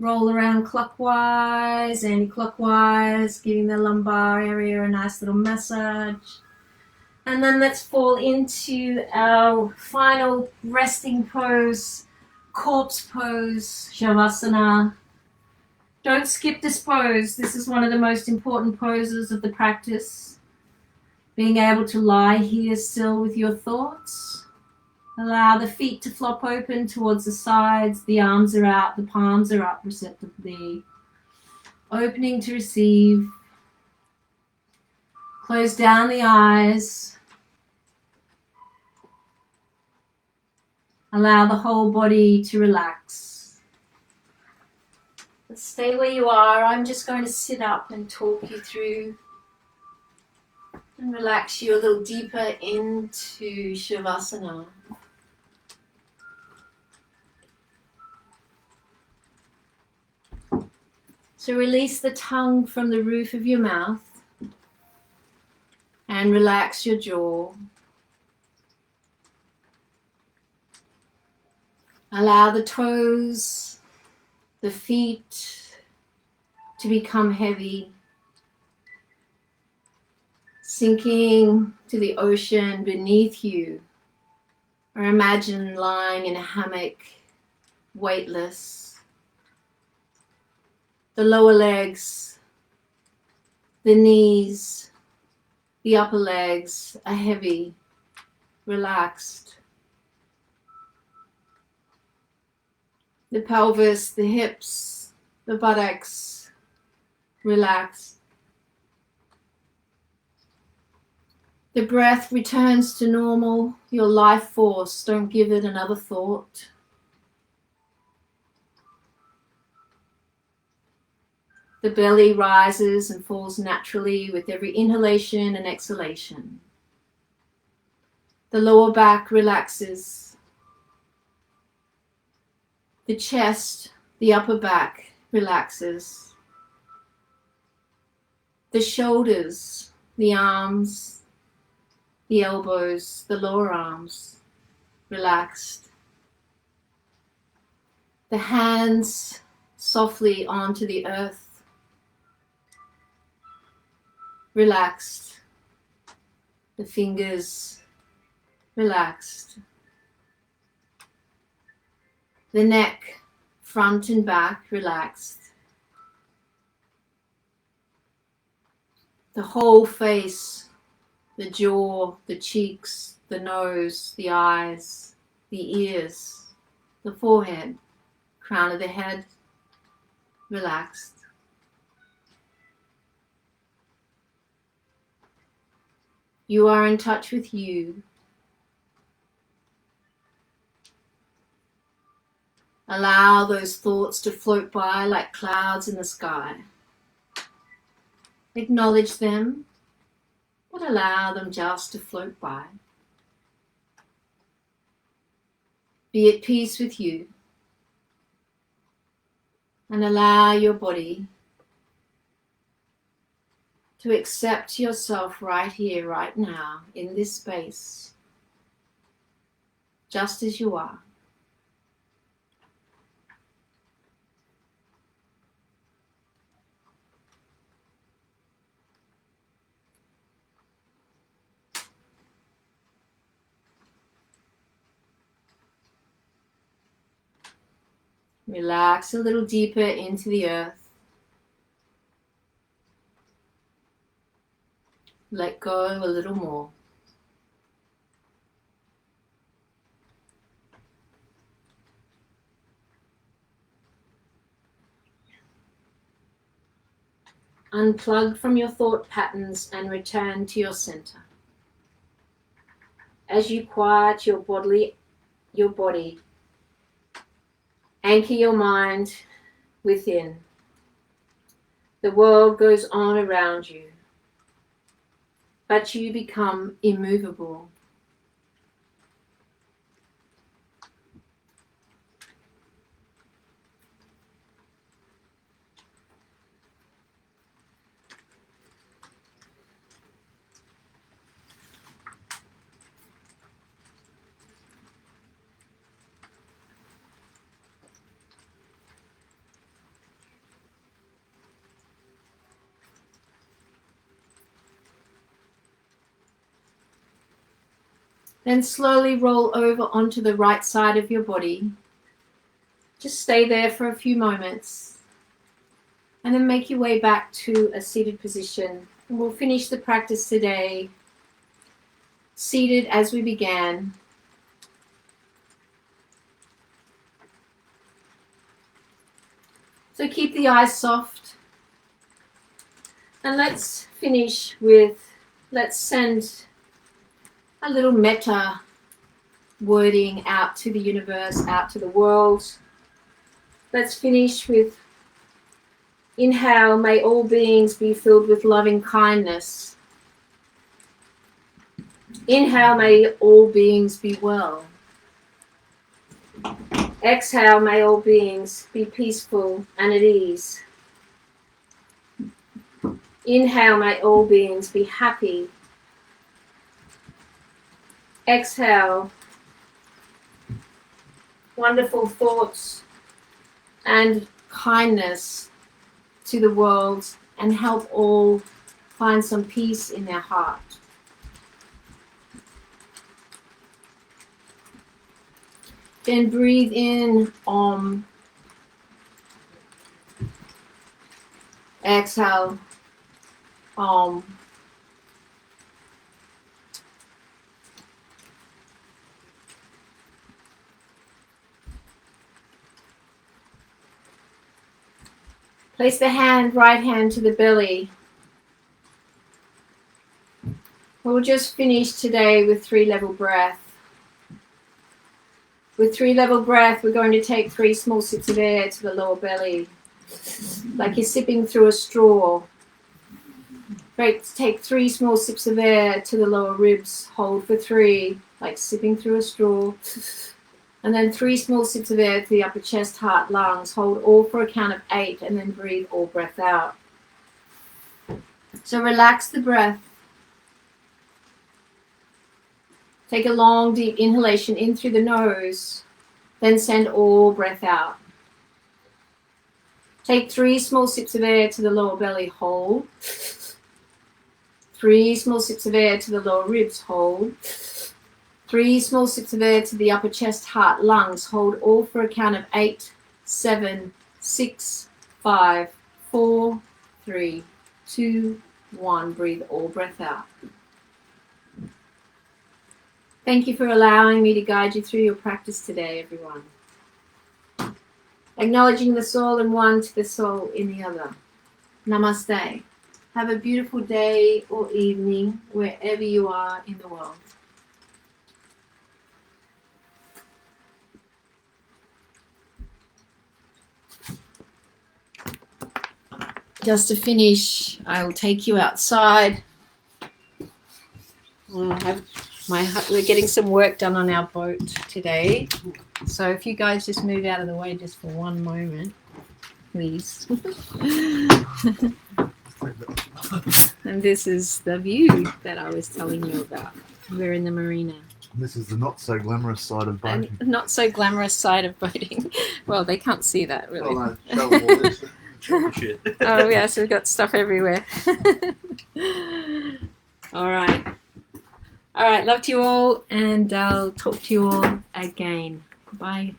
Roll around clockwise, anti-clockwise, giving the lumbar area a nice little massage. And then let's fall into our final resting pose, corpse pose, Shavasana. Don't skip this pose. This is one of the most important poses of the practice. Being able to lie here still with your thoughts. Allow the feet to flop open towards the sides. The arms are out. The palms are up receptively. Opening to receive. Close down the eyes. Allow the whole body to relax. Stay where you are. I'm just going to sit up and talk you through and relax you a little deeper into Shavasana. So release the tongue from the roof of your mouth and relax your jaw. Allow the toes, the feet to become heavy, sinking to the ocean beneath you, or imagine lying in a hammock, weightless. The lower legs The knees, the upper legs are heavy, relaxed. The pelvis, the hips, the buttocks, relaxed. The breath returns to normal, your life force. Don't give it another thought. The belly rises and falls naturally with every inhalation and exhalation. The lower back relaxes. The chest, the upper back relaxes. The shoulders, the arms, the elbows, the lower arms, relaxed. The hands softly onto the earth, relaxed. The fingers, relaxed. The neck, front and back, relaxed. The whole face, the jaw, the cheeks, the nose, the eyes, the ears, the forehead, crown of the head, relaxed. You are in touch with you. Allow those thoughts to float by like clouds in the sky. Acknowledge them, but allow them just to float by. Be at peace with you, and allow your body to accept yourself right here, right now, in this space, just as you are. Relax a little deeper into the earth. Let go a little more. Unplug from your thought patterns and return to your center. As you quiet your body, anchor your mind within. The world goes on around you, but you become immovable. Then slowly roll over onto the right side of your body. Just stay there for a few moments. And then make your way back to a seated position. And we'll finish the practice today seated as we began. So keep the eyes soft. And let's finish with, let's send a little metta wording out to the universe, out to the world. Let's finish with, inhale, may all beings be filled with loving kindness. Inhale, may all beings be well. Exhale, may all beings be peaceful and at ease. Inhale, may all beings be happy. Exhale, wonderful thoughts and kindness to the world, and help all find some peace in their heart. Then breathe in Om. Exhale Om. Place the right hand to the belly. We'll just finish today with 3-level breath. With 3-level breath, we're going to take 3 small sips of air to the lower belly, like you're sipping through a straw. Great. Take 3 small sips of air to the lower ribs. Hold for 3, like sipping through a straw. And then 3 small sips of air to the upper chest, heart, lungs. Hold all for a count of 8, and then breathe all breath out. So relax the breath. Take a long, deep inhalation in through the nose, then send all breath out. Take 3 small sips of air to the lower belly, hold. 3 small sips of air to the lower ribs, hold. 3 small sips of air to the upper chest, heart, lungs, hold all for a count of 8, 7, 6, 5, 4, 3, 2, 1. Breathe all breath out. Thank you for allowing me to guide you through your practice today, everyone. Acknowledging the soul in one to the soul in the other. Namaste. Have a beautiful day or evening wherever you are in the world. Just to finish, I'll take you outside. We're getting some work done on our boat today. So if you guys just move out of the way just for one moment, please. And this is the view that I was telling you about. We're in the marina. This is the not so glamorous side of boating. Not so glamorous side of boating. Well, they can't see that really. Oh, no, show them all this. Shit. Oh yeah, so we've got stuff everywhere. All right. All right, love to you all, and I'll talk to you all again. Bye.